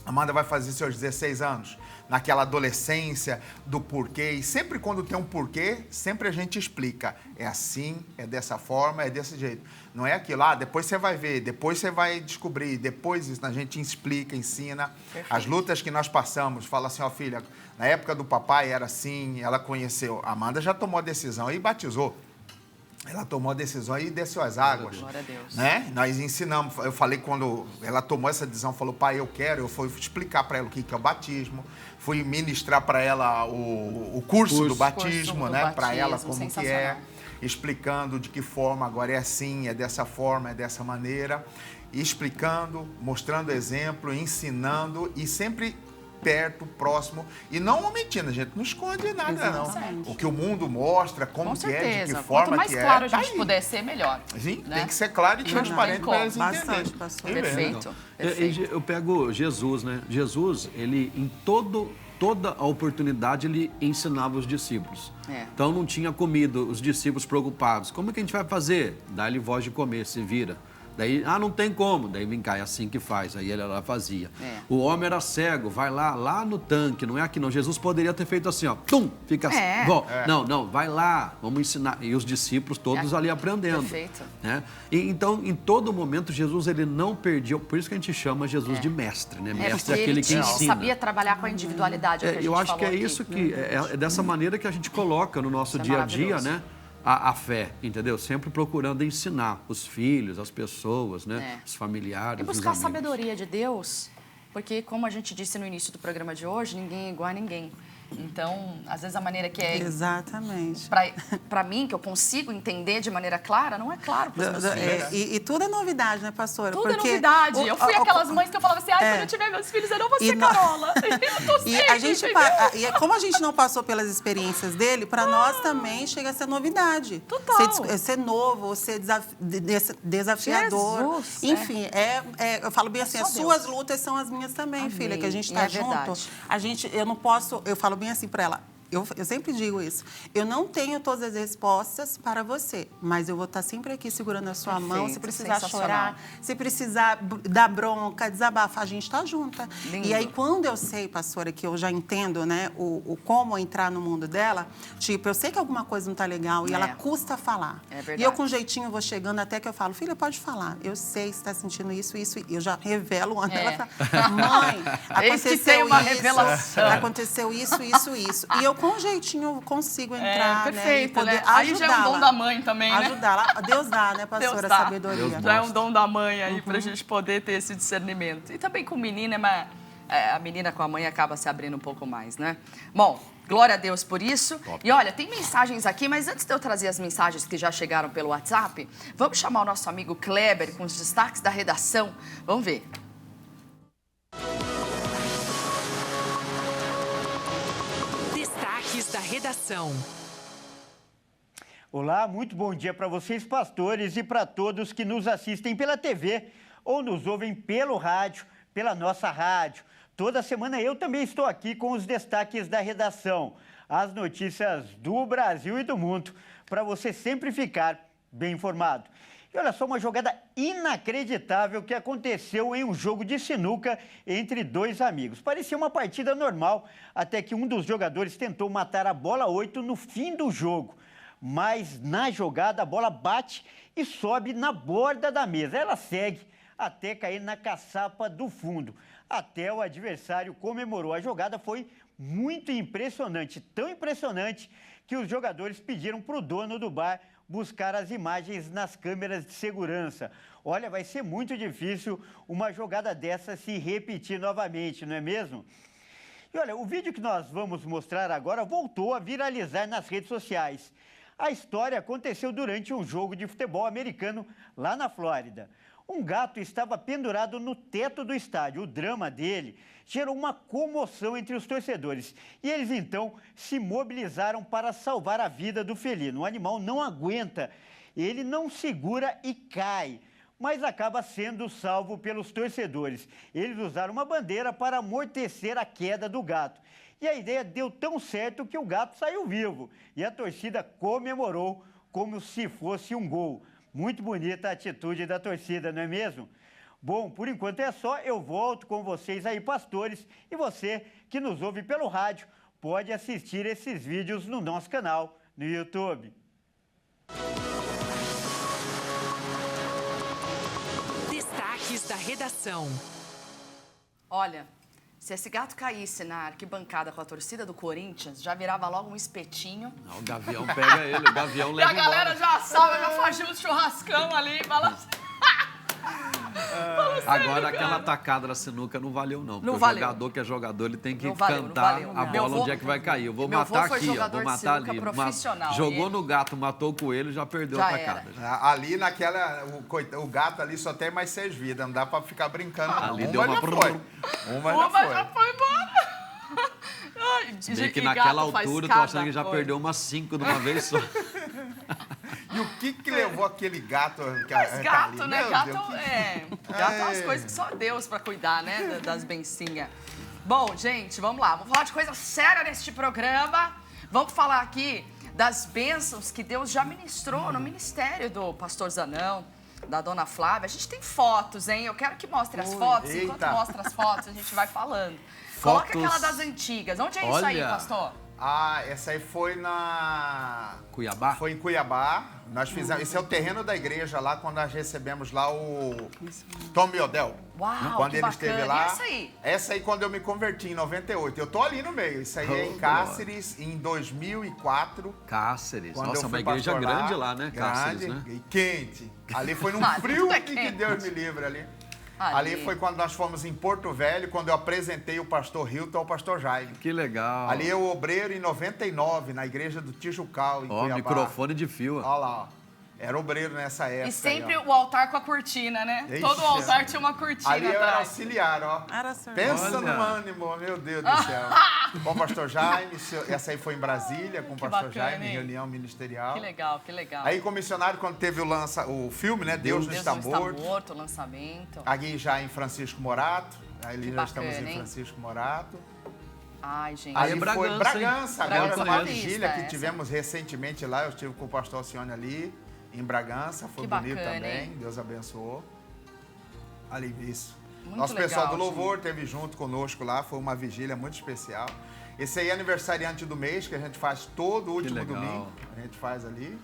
Amanda vai fazer seus 16 anos, naquela adolescência do porquê. E sempre quando tem um porquê, sempre a gente explica. É assim, é dessa forma, é desse jeito. Não é aquilo, depois você vai ver, depois você vai descobrir, depois isso, a gente explica, ensina. Perfeito. As lutas que nós passamos, fala assim, filha, na época do papai era assim, ela conheceu. A Amanda já tomou a decisão e batizou. Ela tomou a decisão e desceu as águas. Glória a Deus. Né? Nós ensinamos, eu falei quando ela tomou essa decisão, falou, pai, eu quero, eu fui explicar para ela o que é o batismo, fui ministrar para ela o curso do batismo, né? Para ela como que é, explicando de que forma, agora é assim, é dessa forma, é dessa maneira, explicando, mostrando exemplo, ensinando e sempre perto, próximo, e não omitindo, a gente não esconde nada, não. O que o mundo mostra, como que é, de que forma Quanto mais que claro é. a gente puder ser, melhor. Sim, né? tem que ser claro e transparente para eles Bastante, entenderem. pastor. Perfeito. Perfeito. Eu pego Jesus, né? Jesus, ele em toda a oportunidade, ele ensinava os discípulos. Então não tinha comido, os discípulos preocupados. Como é que a gente vai fazer? Dá-lhe voz de comer, se vira. Daí, não tem como. Daí vem cá, é assim que faz. Aí ele lá fazia. O homem era cego, vai lá no tanque, não é aqui não. Jesus poderia ter feito assim, ó, tum, fica assim. Não, vai lá, vamos ensinar. E os discípulos todos ali aprendendo. Perfeito. Né? Então, em todo momento, Jesus, ele não perdia, por isso que a gente chama Jesus de mestre, né? Mestre é aquele que ensina. Ele sabia trabalhar com a individualidade. Eu acho que é isso que, é dessa maneira que a gente coloca no nosso dia a dia, né? A fé, entendeu? Sempre procurando ensinar os filhos, as pessoas, né? Os familiares, E buscar a os amigos. sabedoria de Deus, porque, como a gente disse no início do programa de hoje, ninguém é igual a ninguém. Então, às vezes a maneira que é... Exatamente. Para mim, que eu consigo entender de maneira clara, não é claro para os meus filhos. E tudo é novidade, né, pastora? Tudo Porque é novidade. Eu fui aquelas mães que eu falava assim, quando eu tiver meus filhos, eu não vou ser Carola. Eu tô sempre, como a gente não passou pelas experiências dele, para nós também chega a ser novidade. Total. Ser novo, ser desafiador. Jesus, Enfim, eu falo bem assim, só as suas lutas são as minhas também, Amém. filha, que a gente E está é junto. verdade. Eu não posso, eu falo bem assim para ela, eu sempre digo isso. Eu não tenho todas as respostas para você, mas eu vou estar sempre aqui segurando a sua mão. Se precisar chorar, se precisar dar bronca, desabafar, a gente está junta. Lindo. E aí, quando eu sei, pastora, que eu já entendo, né, o como entrar no mundo dela, tipo, eu sei que alguma coisa não está legal e ela custa falar. É verdade. E eu, com jeitinho, vou chegando até que eu falo, filha, pode falar. Eu sei que você está sentindo isso. E eu já revelo onde ela fala, mãe, aconteceu uma isso. revelação. Aconteceu isso. E eu, com jeitinho, consigo entrar, perfeito, né? E poder né? Aí já é um dom da mãe também, né? Ajudá-la. Deus dá, né, pastora, Deus dá. sabedoria. Já é um dom da mãe aí pra gente poder ter esse discernimento. E também com o menino, a menina com a mãe acaba se abrindo um pouco mais, né? Bom, glória a Deus por isso. E olha, tem mensagens aqui, mas antes de eu trazer as mensagens que já chegaram pelo WhatsApp, vamos chamar o nosso amigo Kleber com os destaques da redação. Vamos ver. Destaques da redação. Olá, muito bom dia para vocês, pastores, e para todos que nos assistem pela TV ou nos ouvem pelo rádio, pela nossa rádio. Toda semana eu também estou aqui com os destaques da redação, as notícias do Brasil e do mundo, para você sempre ficar bem informado. E olha só, uma jogada inacreditável que aconteceu em um jogo de sinuca entre dois amigos. Parecia uma partida normal, até que um dos jogadores tentou matar a bola 8 no fim do jogo. Mas na jogada a bola bate e sobe na borda da mesa. Ela segue até cair na caçapa do fundo. Até o adversário comemorou. A jogada foi muito impressionante, tão impressionante que os jogadores pediram para o dono do bar buscar as imagens nas câmeras de segurança. Olha, vai ser muito difícil uma jogada dessa se repetir novamente, não é mesmo? E olha, o vídeo que nós vamos mostrar agora voltou a viralizar nas redes sociais. A história aconteceu durante um jogo de futebol americano lá na Flórida. Um gato estava pendurado no teto do estádio. O drama dele gerou uma comoção entre os torcedores. E eles, então, se mobilizaram para salvar a vida do felino. O animal não aguenta, ele não segura e cai, mas acaba sendo salvo pelos torcedores. Eles usaram uma bandeira para amortecer a queda do gato. E a ideia deu tão certo que o gato saiu vivo. E a torcida comemorou como se fosse um gol. Muito bonita a atitude da torcida, não é mesmo? Bom, por enquanto é só, eu volto com vocês aí, pastores, e você que nos ouve pelo rádio pode assistir esses vídeos no nosso canal no YouTube. Destaques da redação. Olha, se esse gato caísse na arquibancada com a torcida do Corinthians, já virava logo um espetinho. Não, o Gavião pega ele, o Gavião E leva a galera embora. já sabe, já fazia um churrascão ali, fala assim. Agora, aquela tacada na sinuca não valeu, não. Não Porque valeu. o jogador que é jogador, ele tem que Não valeu, não cantar valeu. a Meu bola avô- onde é que vai cair. Eu vou meu matar avô foi aqui, ó. jogador Vou de matar sinuca ali. profissional, Jogou e- no gato, matou o coelho, já perdeu Já a tacada. Ali naquela, o gato ali só tem mais 6 vidas, não dá pra ficar brincando não. Ali Uma deu uma já prrr. foi. Uma já Uma foi. já foi embora. de Bem que e naquela gato faz altura, eu tô achando cada que já coisa. perdeu umas 5 de uma vez só. E o que levou aquele gato que Mas tá gato, ali? né? Meu Gato Deus, gato é umas coisas que só Deus pra cuidar, né? Das bencinhas. Bom, gente, vamos lá. Vamos falar de coisa séria neste programa. Vamos falar aqui das bênçãos que Deus já ministrou no ministério do pastor Zanão, da dona Flávia. A gente tem fotos, hein? Eu quero que mostre as fotos. Enquanto eita. mostra as fotos, a gente vai falando. Coloca aquela das antigas. Onde é isso aí, Olha. pastor? Ah, essa aí foi na... Cuiabá? Foi em Cuiabá. Nós fizemos... Esse é o terreno da igreja lá, quando nós recebemos lá o Tom Biodel. Uau, Quando que ele esteve bacana. lá. E essa aí? Essa aí quando eu me converti, em 98. Eu tô ali no meio. Isso aí é em Oh, Cáceres, em 2004. Cáceres. Quando Nossa, eu uma fui igreja pastor grande lá, né? Cáceres, Grande né? e quente. Ali foi num Ali frio tudo é que quente. Deus me livre ali. Ali foi quando nós fomos em Porto Velho, quando eu apresentei o pastor Hilton ao pastor Jaime. Que legal. Ali eu obreiro em 99, na igreja do Tijucal, em Ó, Cuiabá. microfone de fio. ó. Olha lá, ó. Era obreiro nessa época. E sempre aí, ó. o altar com a cortina, né? Ixi, Todo o altar tinha uma cortina Ali eu era atrás. auxiliar, ó. Era serviço. Pensa Olha. no ânimo, meu Deus do céu. Com o pastor Jaime, essa aí foi em Brasília, com o Que pastor bacana, Jaime, em hein? reunião ministerial. Que legal, que legal. Aí, com o missionário, quando teve o filme, né? Deus não Deus está não está morto. morto, o lançamento. Aqui já em Francisco Morato. Ali Que nós estamos bacana, em hein? Francisco Morato. Ai, gente. Aí Ali é foi Bragança, hein? Bragança, agora Bragança numa Paulista, vigília que essa. tivemos recentemente lá. Eu estive com o pastor Alcione ali, em Bragança. Foi Que bonito bacana, também. hein? Deus abençoou. Ali, isso. Muito Nosso legal, pessoal do Louvor esteve junto conosco lá. Foi uma vigília muito especial. Esse aí é aniversariante do mês, que a gente faz todo último legal. domingo. A gente faz ali.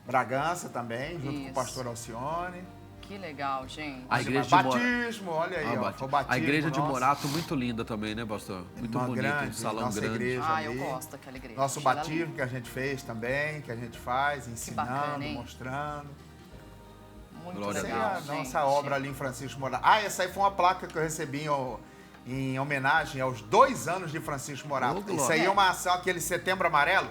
Bragança também, junto com Isso. o pastor Alcione. Que legal, gente. A igreja de Morato. Batismo, olha aí, ó. Foi o batismo A igreja de nosso. Morato, muito linda também, né, pastor? Muito Uma bonita, grande, um salão nossa grande. igreja. Ah, eu ali. gosto daquela igreja. Nosso Achei ela batismo linda. que a gente fez também, que a gente faz, ensinando, bacana, hein? mostrando. Muito Glória a Essa aí legal, é a gente. nossa obra ali em Francisco Morato. Ah, essa aí foi uma placa que eu recebi em homenagem aos 2 anos de Francisco Morato. Oh, glória. Isso aí é uma ação, aquele Setembro Amarelo.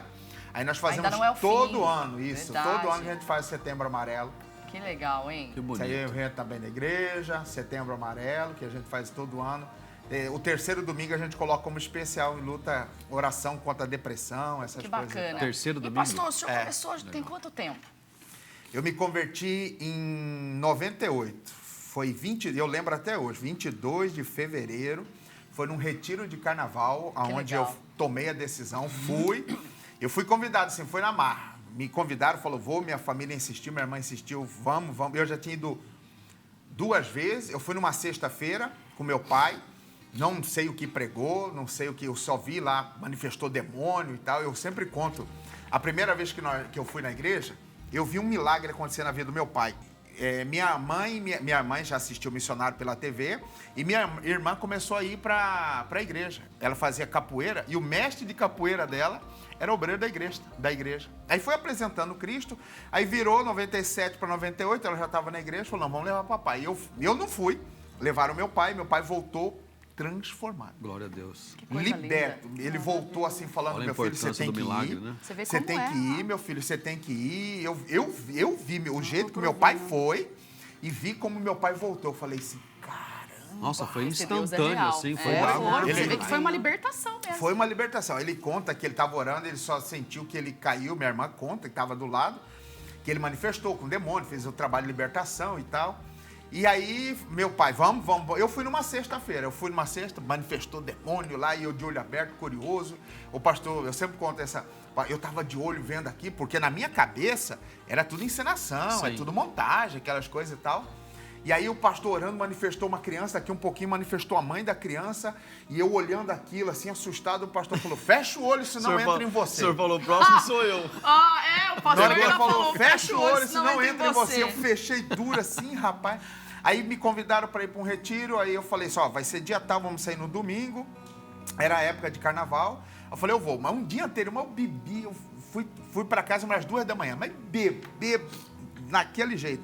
Aí nós fazemos Ainda não é o todo fim. ano, isso. Verdade. Todo ano a gente faz Setembro Amarelo. Que legal, hein? Que Isso aí bonito. eu venho também na igreja, Setembro Amarelo, que a gente faz todo ano. O terceiro domingo a gente coloca como especial em luta, oração contra a depressão, essas Que coisas. bacana. Terceiro E domingo? pastor, o senhor É. começou tem quanto tempo? Eu me converti em 98. Foi eu lembro até hoje, 22 de fevereiro. Foi num retiro de carnaval, onde legal. eu tomei a decisão, fui. Eu fui convidado, assim, foi na marra. Me convidaram, falou, vou, minha família insistiu, minha irmã insistiu, vamos. Eu já tinha ido 2 vezes. Eu fui numa sexta-feira com meu pai. Não sei o que pregou, não sei o que, eu só vi lá, manifestou demônio e tal. Eu sempre conto. A primeira vez que eu fui na igreja, eu vi um milagre acontecer na vida do meu pai. Minha mãe já assistiu Missionário pela TV e minha irmã começou a ir para a igreja. Ela fazia capoeira e o mestre de capoeira dela era obreiro da igreja. Aí foi apresentando Cristo, aí virou 97 para 98, ela já estava na igreja, falou, não, vamos levar o papai. Eu não fui, levaram meu pai voltou transformado. Glória a Deus. Coisa Liberto. linda. Ele voltou assim falando, Olha a meu filho, você importância tem do que milagre, ir. né? Você vê Você como tem é, que ir, né? meu filho, você tem que ir. Eu vi o jeito que meu pai foi e vi como meu pai voltou. Eu falei assim, caramba. Nossa, foi Esse Deus é instantâneo, real. assim. Foi É, algo. foi. Você Ele- vê que foi uma libertação mesmo. Foi uma libertação. Ele conta que ele estava orando, ele só sentiu que ele caiu. Minha irmã conta que estava do lado, que ele manifestou com o demônio, fez o trabalho de libertação e tal. E aí, meu pai, vamos. Eu fui numa sexta-feira, manifestou demônio lá e eu de olho aberto, curioso. O pastor, eu sempre conto essa. Eu estava de olho vendo aqui, porque na minha cabeça era tudo encenação, é Sim. tudo montagem, aquelas coisas e tal. E aí o pastor orando manifestou uma criança, daqui um pouquinho manifestou a mãe da criança, e eu olhando aquilo assim, assustado, o pastor falou, fecha o olho, senão entra em você. O senhor falou, o próximo sou eu. Ah, o Na pastor hora que ainda ele falou, fecha o olho, senão senão entra em você. Eu fechei duro assim, rapaz. Aí me convidaram para ir para um retiro, aí eu falei assim, ó, vai ser dia tal, vamos sair no domingo. Era a época de carnaval. Eu falei, eu vou, mas um dia inteiro, eu bebi, eu fui para casa umas 2 da manhã, mas bebi naquele jeito.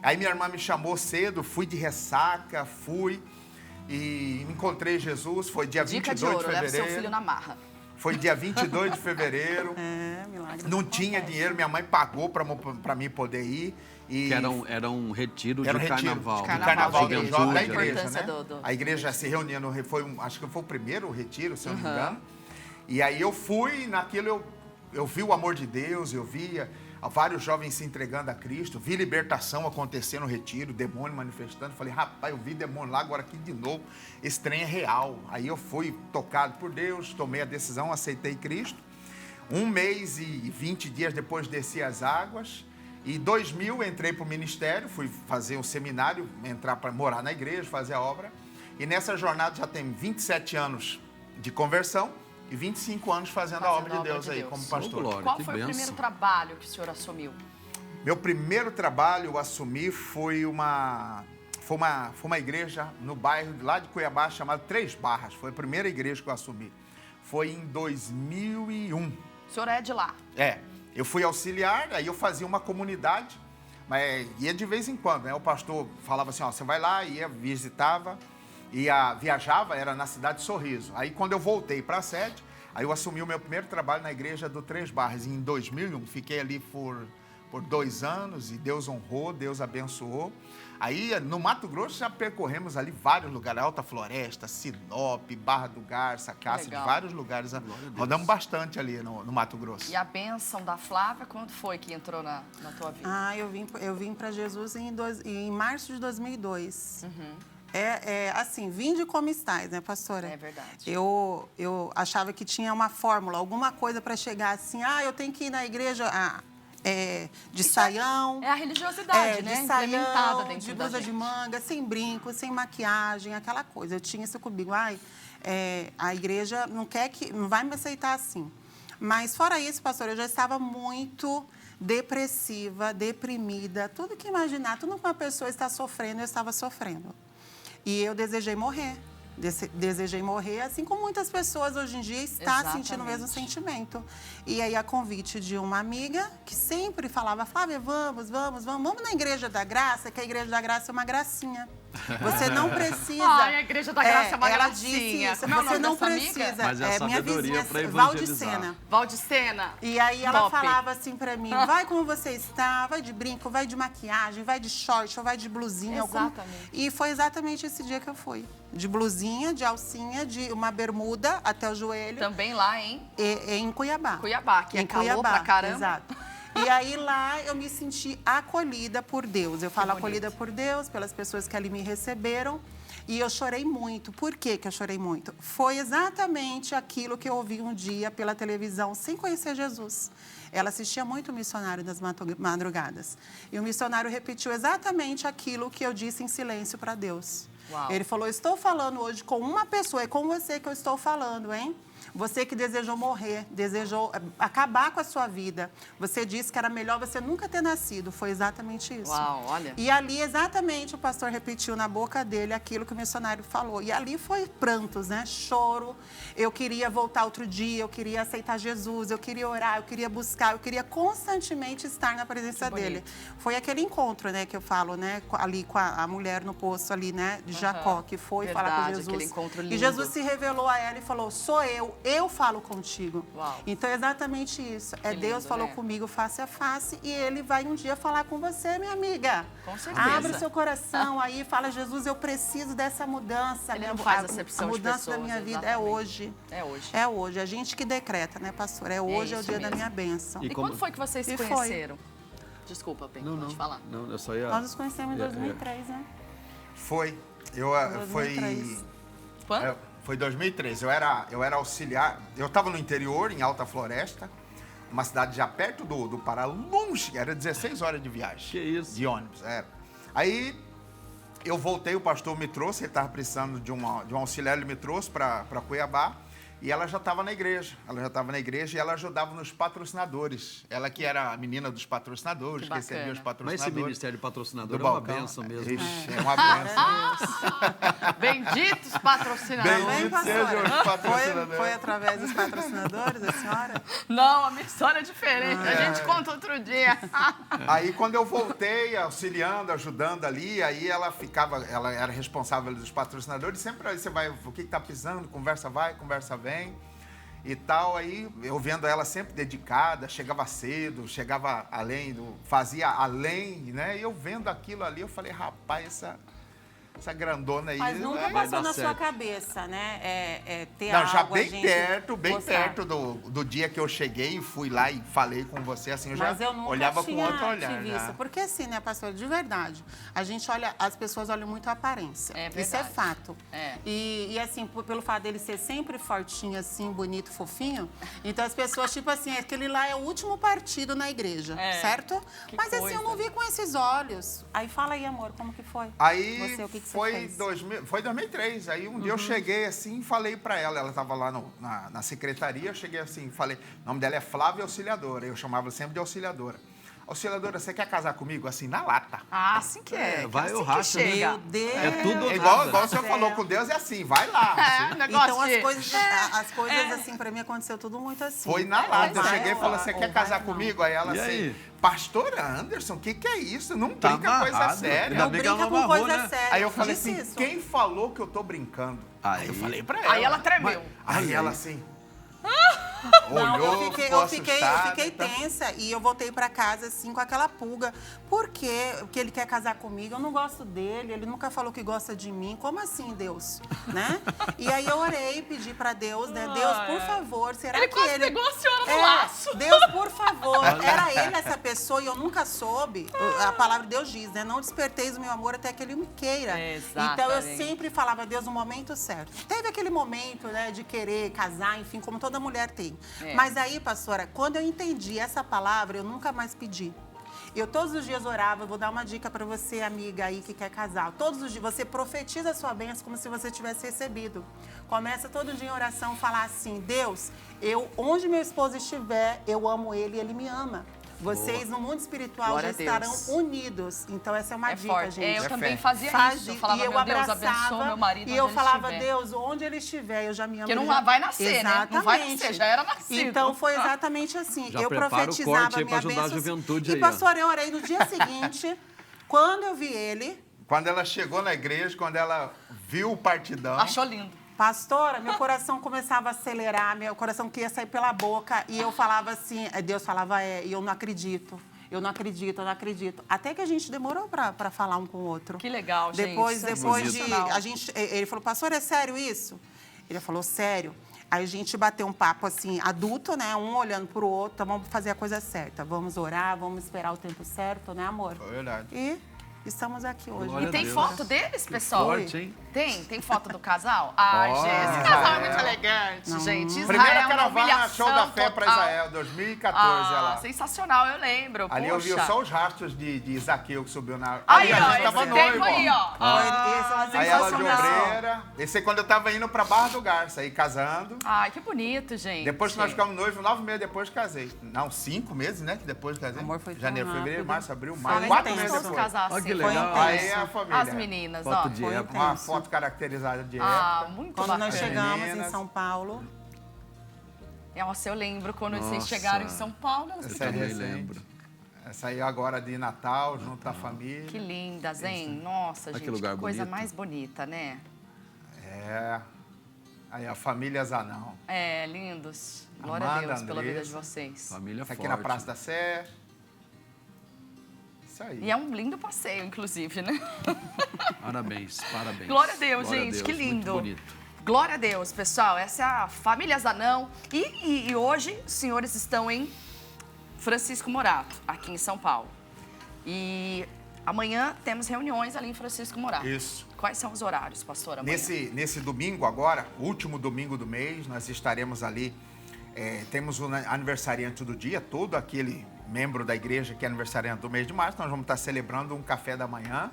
Aí minha irmã me chamou cedo, fui de ressaca, e encontrei Jesus, foi dia Dica 22 de ouro, de leva fevereiro. seu filho na marra. Foi dia 22 de fevereiro. Milagre. Não tinha dinheiro, minha mãe pagou para mim poder ir. E Que era um retiro era um de retiro carnaval. de de carnaval da da igreja, da igreja, importância né? do- A igreja se reunia, acho que foi o primeiro retiro, se eu não me engano. E aí eu fui, naquilo eu vi o amor de Deus, eu via vários jovens se entregando a Cristo, vi libertação acontecer no retiro, demônio manifestando. Falei, rapaz, eu vi demônio lá, agora aqui de novo, esse trem é real. Aí eu fui tocado por Deus, tomei a decisão, aceitei Cristo. 1 mês e 20 dias depois desci as águas. E em 2000 entrei para o ministério, fui fazer um seminário, entrar para morar na igreja, fazer a obra. E nessa jornada já tem 27 anos de conversão e 25 anos fazendo a obra de Deus aí, como pastor. Glória, Qual que foi o bênção. primeiro trabalho que o senhor assumiu? Meu primeiro trabalho eu assumi foi uma igreja no bairro lá de Cuiabá, chamada Três Barras. Foi a primeira igreja que eu assumi. Foi em 2001. O senhor é de lá? É, eu fui auxiliar, aí eu fazia uma comunidade, mas ia de vez em quando, né? O pastor falava assim, ó, você vai lá, ia, visitava, viajava, era na cidade de Sorriso. Aí quando eu voltei para a sede, aí eu assumi o meu primeiro trabalho na igreja do Três Barras, em 2001. Fiquei ali por 2 anos e Deus honrou, Deus abençoou. Aí no Mato Grosso já percorremos ali vários lugares, Alta Floresta, Sinop, Barra do Garça, Cáceres, Legal. vários lugares. Rodamos bastante ali no Mato Grosso. E a bênção da Flávia, quando foi que entrou na tua vida? Eu vim para Jesus em março de 2002. Assim, vinde como estáis, né, pastora? É verdade. Eu achava que tinha uma fórmula, alguma coisa para chegar assim, eu tenho que ir na igreja de saião. É a religiosidade, né? De saião, Implementada dentro de da blusa gente. de manga, sem brinco, sem maquiagem, aquela coisa. Eu tinha isso comigo. A igreja não vai me aceitar assim. Mas fora isso, pastor, eu já estava muito depressiva, deprimida. Tudo que imaginar, tudo que uma pessoa está sofrendo, eu estava sofrendo. E eu desejei morrer. Desejei morrer, assim como muitas pessoas hoje em dia estão sentindo o mesmo sentimento. E aí, a convite de uma amiga que sempre falava, Flávia, vamos na Igreja da Graça, que a Igreja da Graça é uma gracinha. Você não precisa... Ai, a Igreja da Graça é uma ela gracinha. disse isso, Como é o você nome não dessa amiga? precisa. Mas é minha sabedoria vizinha, pra evangelizar. Valdicena. Valdicena. E aí ela Top. falava assim pra mim, vai como você está, vai de brinco, vai de maquiagem, vai de short, ou vai de blusinha. Exatamente. E foi exatamente esse dia que eu fui. De blusinha, de alcinha, de uma bermuda até o joelho. Também lá Em Cuiabá. Cuiabá, que é calor pra caramba. Exato. E aí lá eu me senti acolhida por Deus. Eu falo bonito. acolhida por Deus, pelas pessoas que ali me receberam. E eu chorei muito. Por que eu chorei muito? Foi exatamente aquilo que eu ouvi um dia pela televisão, sem conhecer Jesus. Ela assistia muito o Missionário das Madrugadas. E o missionário repetiu exatamente aquilo que eu disse em silêncio para Deus. Uau. Ele falou, estou falando hoje com uma pessoa, é com você que eu estou falando, hein? Você que desejou morrer, desejou acabar com a sua vida. Você disse que era melhor você nunca ter nascido. Foi exatamente isso. Uau, olha. E ali, exatamente, o pastor repetiu na boca dele aquilo que o missionário falou. E ali foi prantos, né? Choro. Eu queria voltar outro dia, eu queria aceitar Jesus, eu queria orar, eu queria buscar, eu queria constantemente estar na presença dele. Foi aquele encontro, né, que eu falo, né? Ali com a mulher no poço ali, né? De Jacó, que foi falar com Verdade, Jesus. aquele encontro lindo. E Jesus se revelou a ela e falou, sou eu falo contigo. Uau. Então é exatamente isso. Que Deus lindo, falou né? comigo face a face e ele vai um dia falar com você, minha amiga. Com certeza. Abre o seu coração aí e fala, Jesus, eu preciso dessa mudança. Ele não faz acepção a de mudança pessoas, da minha vida exatamente. é hoje. É hoje. É hoje. A gente que decreta, né, pastor? É hoje, é o isso dia da mesmo. minha bênção. E quando foi que vocês se E foi. conheceram? Desculpa, Pen, pode falar. Não, eu só ia... Nós nos conhecemos em 2003, né? Foi. Foi 2003. Quando? Foi 2003. Eu era auxiliar. Eu estava no interior, em Alta Floresta, uma cidade já perto do Pará, longe. Era 16 horas de viagem. Que isso? De ônibus, era. Aí eu voltei, o pastor me trouxe, ele estava precisando de um auxiliar, ele me trouxe para Cuiabá. E ela já estava na igreja. E ela ajudava nos patrocinadores. Ela que era a menina dos patrocinadores, que recebia os Mas patrocinadores. esse ministério de patrocinador do é uma balcão. benção mesmo. Ixi, é uma benção. Benditos patrocinadores. Bem, Bendito seja pastora. os patrocinadores. Foi através dos patrocinadores, a senhora? Não, a minha história é diferente. A gente conta outro dia. Aí quando eu voltei, auxiliando, ajudando ali, aí ela era responsável dos patrocinadores, sempre aí você vai, o que está precisando, conversa vai, conversa vem e tal. Aí eu vendo ela sempre dedicada, chegava cedo, chegava além, fazia além, né? E eu vendo aquilo ali, eu falei, rapaz, essa grandona aí. Mas nunca né? passou dar na certo. sua cabeça, né? Ter Não, algo, já a bem gente perto gostar. do dia que eu cheguei e fui lá e falei com você, assim, eu já Mas eu nunca olhava com tinha outro olhar. te visto. Já. Porque assim, né, pastor, de verdade, a gente olha, as pessoas olham muito a aparência. É Isso é verdade. fato. É. E assim, pelo fato dele ser sempre fortinho, assim, bonito, fofinho, então as pessoas, tipo assim, aquele lá é o último partido na igreja, É. certo? Que Mas assim, coisa. eu não vi com esses olhos. Aí fala aí, amor, como que foi? Aí Você, o que você foi, fez? 2003. Aí um dia eu cheguei assim e falei pra ela. Ela estava lá na secretaria. Eu cheguei assim, falei, o nome dela é Flávia Auxiliadora. Eu chamava ela sempre de Auxiliadora. Auxiliadora, você quer casar comigo? Assim, na lata. Ah, assim que é. vai assim ou que racha, né? chega. Meu Deus! É tudo ou É nada. igual o senhor falou com Deus, é assim, vai lá. É, assim. negócio Então de... as coisas assim, pra mim aconteceu tudo muito assim. Foi na lata. Eu Vai cheguei e ou- falei, você ou quer vai casar ou não. comigo? Aí ela E assim, aí? pastor Anderson, o que é isso? Não Tá brinca coisa amarrado. séria. Ainda Não bem que ela brinca não com amarrou, coisa né? séria. Aí eu falei Disse assim, isso. quem falou que eu tô brincando? Aí eu falei pra ela. Aí ela tremeu. Aí ela assim... Não, olhou, eu ficou fiquei assustada, tá? tensa e eu voltei pra casa assim com aquela pulga. Por quê? Porque ele quer casar comigo, eu não gosto dele, ele nunca falou que gosta de mim. Como assim, Deus? Né? E aí eu orei, pedi pra Deus, né? Deus, por favor, será Ele que quase ele... pegou a senhora no laço. Deus, por favor, era ele essa pessoa e eu nunca soube. A palavra de Deus diz, né? Não desperteis o meu amor até que ele me queira. Então eu Exatamente. sempre falava, Deus, no momento certo. Teve aquele momento, né, de querer casar, enfim, como toda mulher tem. É. Mas aí, pastora, quando eu entendi essa palavra, eu nunca mais pedi. Eu todos os dias orava, eu vou dar uma dica para você, amiga aí que quer casar. Todos os dias você profetiza a sua bênção como se você tivesse recebido. Começa todo dia em oração, falar assim, Deus, onde meu esposo estiver, eu amo ele e ele me ama. Vocês no mundo espiritual Glória já a estarão Deus. unidos. Então essa é uma É dica, forte. gente. Eu É também fé. fazia Faz isso. Eu de- falava, e eu meu Deus, abraçava, abençoa meu marido e onde eu ele falava, estiver. Deus, onde ele estiver, eu já me amo. Porque não ele já... vai nascer, né? Não vai nascer, já era nascido. Então foi exatamente assim. Já eu prepara o profetizava corte aí a minha pra ajudar a bênção. juventude E aí, ó. pastor, eu orei no dia seguinte, quando eu vi ele, Quando ela chegou na igreja, quando ela viu o partidão... Achou lindo. pastora, meu coração começava a acelerar, meu coração queria sair pela boca. E eu falava assim, Deus falava, e eu não acredito. Eu não acredito, eu não acredito. Até que a gente demorou para falar um com o outro. Que legal, gente. Depois Isso é de sensacional. ele falou, pastor, é sério isso? Ele falou, sério. Aí a gente bateu um papo assim, adulto, né? Um olhando pro outro, então vamos fazer a coisa certa. Vamos orar, vamos esperar o tempo certo, né, amor? Foi verdade. E estamos aqui hoje. Glória E a tem Deus. foto deles, pessoal? Forte, hein? Tem foto do casal? Ai, Ó, gente, esse Israel. casal é muito elegante, gente. Israel, Primeira uma caravana humilhação Show da Fé para total. Israel, 2014, Ah, ela. sensacional, eu lembro. Ali eu vi Puxa. só os rastros de Zaqueu que subiu na... Aí, Ali a ó, gente tava esse tempo noivo, aí, ó. Esse é Aí ela de sensacional. obreira. Esse aí quando eu tava indo pra Barra do Garça, aí casando. Ai, que bonito, gente. Depois que nós ficamos noivos, 9 meses depois casei. Não, 5 meses, né? Que depois casei. Amor, foi tão Janeiro, rápido. fevereiro, março, abril, Foi maio. intenso. 4 Todos meses depois. casar Olha assim. que Foi legal. intenso. Aí é a família. As meninas, Foto ó. de Foi época. Uma intenso. foto caracterizada de Ah, época. muito Quando bacana. nós chegamos Meninas. em São Paulo, Nossa, eu lembro quando vocês Nossa. chegaram em São Paulo. elas Essa é Também recente. lembro. Essa aí agora de Natal, junto da família. Que lindas, hein? Nossa, Olha gente, que lugar coisa bonito. mais bonita, né? É. Aí a família Zanão. É, lindos. Glória a Amanda, Deus pela vida de Andressa. vocês. Família Essa aqui forte. na Praça da Sé. Isso aí. E é um lindo passeio, inclusive, né? Parabéns, parabéns. Glória a Deus, Glória a gente, Deus, que muito lindo. bonito. Glória a Deus, pessoal. Essa é a família Zanão. E hoje, os senhores estão em Francisco Morato, aqui em São Paulo. E amanhã temos reuniões ali em Francisco Morato. Isso. Quais são os horários, pastor, amanhã? Nesse domingo agora, último domingo do mês, nós estaremos ali. Temos o aniversariante do dia, todo aquele membro da igreja que é aniversariante do mês de março. Nós vamos estar celebrando um café da manhã,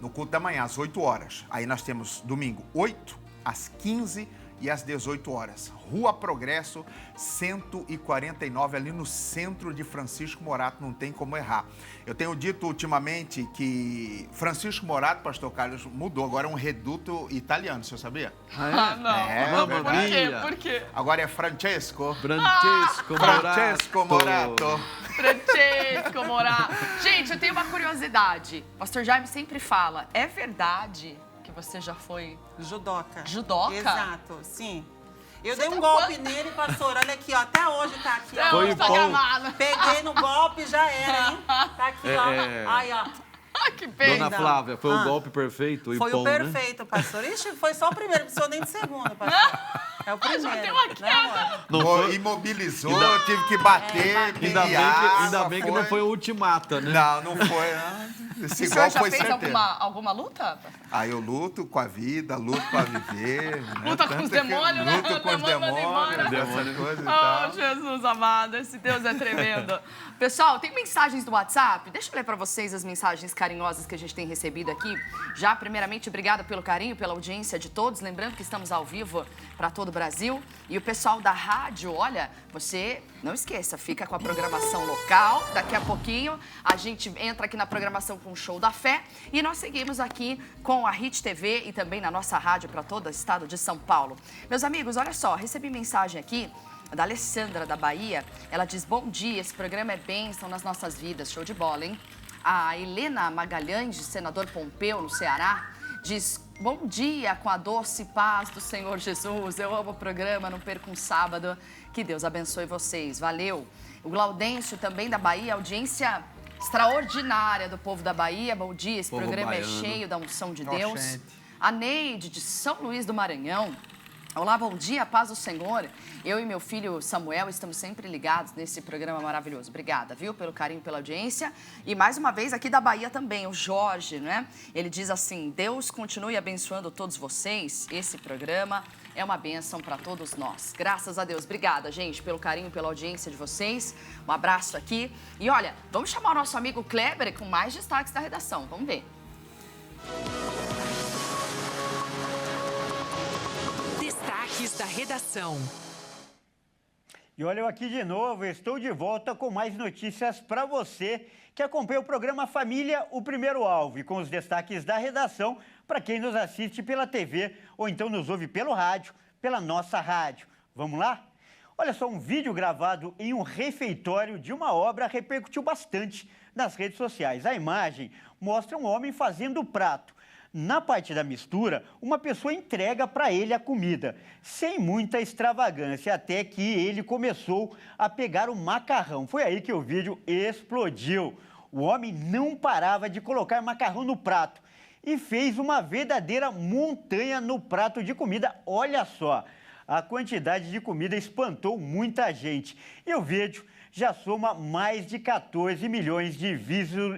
no culto da manhã, às 8 horas. Aí nós temos domingo 8, às 15 e às 18 horas. Rua Progresso, 149, ali no centro de Francisco Morato, não tem como errar. Eu tenho dito ultimamente que Francisco Morato, pastor Carlos, mudou, agora é um reduto italiano, você sabia? Ah, não. É, Mamma verdade. mia. Por quê? Agora é Francesco. Francesco Morato. Francesco Morato. Francesco Morato. Gente, eu tenho uma curiosidade. Pastor Jaime sempre fala, é verdade que você já foi... judoca. Judoca? Exato, sim. Eu dei um tá golpe quanto? nele, pastor. Olha aqui, ó. Até hoje tá aqui, Até ó. Foi hoje tá bom. gravado. Peguei no golpe, já era, hein? Tá aqui, ó. É. Aí, ó. Que bem. Dona Flávia, foi o golpe perfeito? Foi o perfeito, pastor. Ixi, foi só o primeiro, não precisou nem de segundo, pastor. É o primeiro. Já deu uma queda. Não foi... Imobilizou, tive que bater, Ainda bem que não foi o ultimata, né? Não foi. Esse O senhor golpe já foi fez certeiro. alguma luta? Eu luto com a vida, luto para viver. Luta com os demônios, né? Luto com os demônios, essas coisas e tal. Jesus amado, esse Deus é tremendo. Pessoal, tem mensagens do WhatsApp? Deixa eu ler para vocês as mensagens carinhosas que a gente tem recebido aqui. Já, primeiramente, obrigada pelo carinho, pela audiência de todos. Lembrando que estamos ao vivo para todo o Brasil. E o pessoal da rádio, olha, você não esqueça, fica com a programação local. Daqui a pouquinho a gente entra aqui na programação com o Show da Fé. E nós seguimos aqui com a Hit TV e também na nossa rádio para todo o estado de São Paulo. Meus amigos, olha só, recebi mensagem aqui da Alessandra, da Bahia. Ela diz, bom dia, esse programa é bênção nas nossas vidas. Show de bola, hein? A Helena Magalhães, de Senador Pompeu, no Ceará, diz, bom dia com a doce paz do Senhor Jesus. Eu amo o programa, não perco um sábado. Que Deus abençoe vocês. Valeu. O Glaudêncio, também da Bahia, audiência extraordinária do povo da Bahia. Bom dia, esse Povo programa baiano. é cheio da unção de Deus. Gente. A Neide, de São Luís do Maranhão. Olá, bom dia, paz do Senhor. Eu e meu filho Samuel estamos sempre ligados nesse programa maravilhoso. Obrigada, viu, pelo carinho, pela audiência. E mais uma vez aqui da Bahia também, o Jorge, né? Ele diz assim, Deus continue abençoando todos vocês. Esse programa é uma bênção para todos nós. Graças a Deus. Obrigada, gente, pelo carinho, pela audiência de vocês. Um abraço aqui. E olha, vamos chamar o nosso amigo Kleber com mais destaques da redação. Vamos ver. Destaques da redação. E olha eu aqui de novo, estou de volta com mais notícias para você que acompanha o programa Família, o Primeiro Alvo, e com os destaques da redação para quem nos assiste pela TV ou então nos ouve pelo rádio, pela nossa rádio. Vamos lá? Olha só, um vídeo gravado em um refeitório de uma obra repercutiu bastante nas redes sociais. A imagem mostra um homem fazendo o prato. Na parte da mistura, uma pessoa entrega para ele a comida, sem muita extravagância, até que ele começou a pegar o macarrão. Foi aí que o vídeo explodiu. O homem não parava de colocar macarrão no prato e fez uma verdadeira montanha no prato de comida. Olha só, a quantidade de comida espantou muita gente. E o vídeo já soma mais de 14 milhões de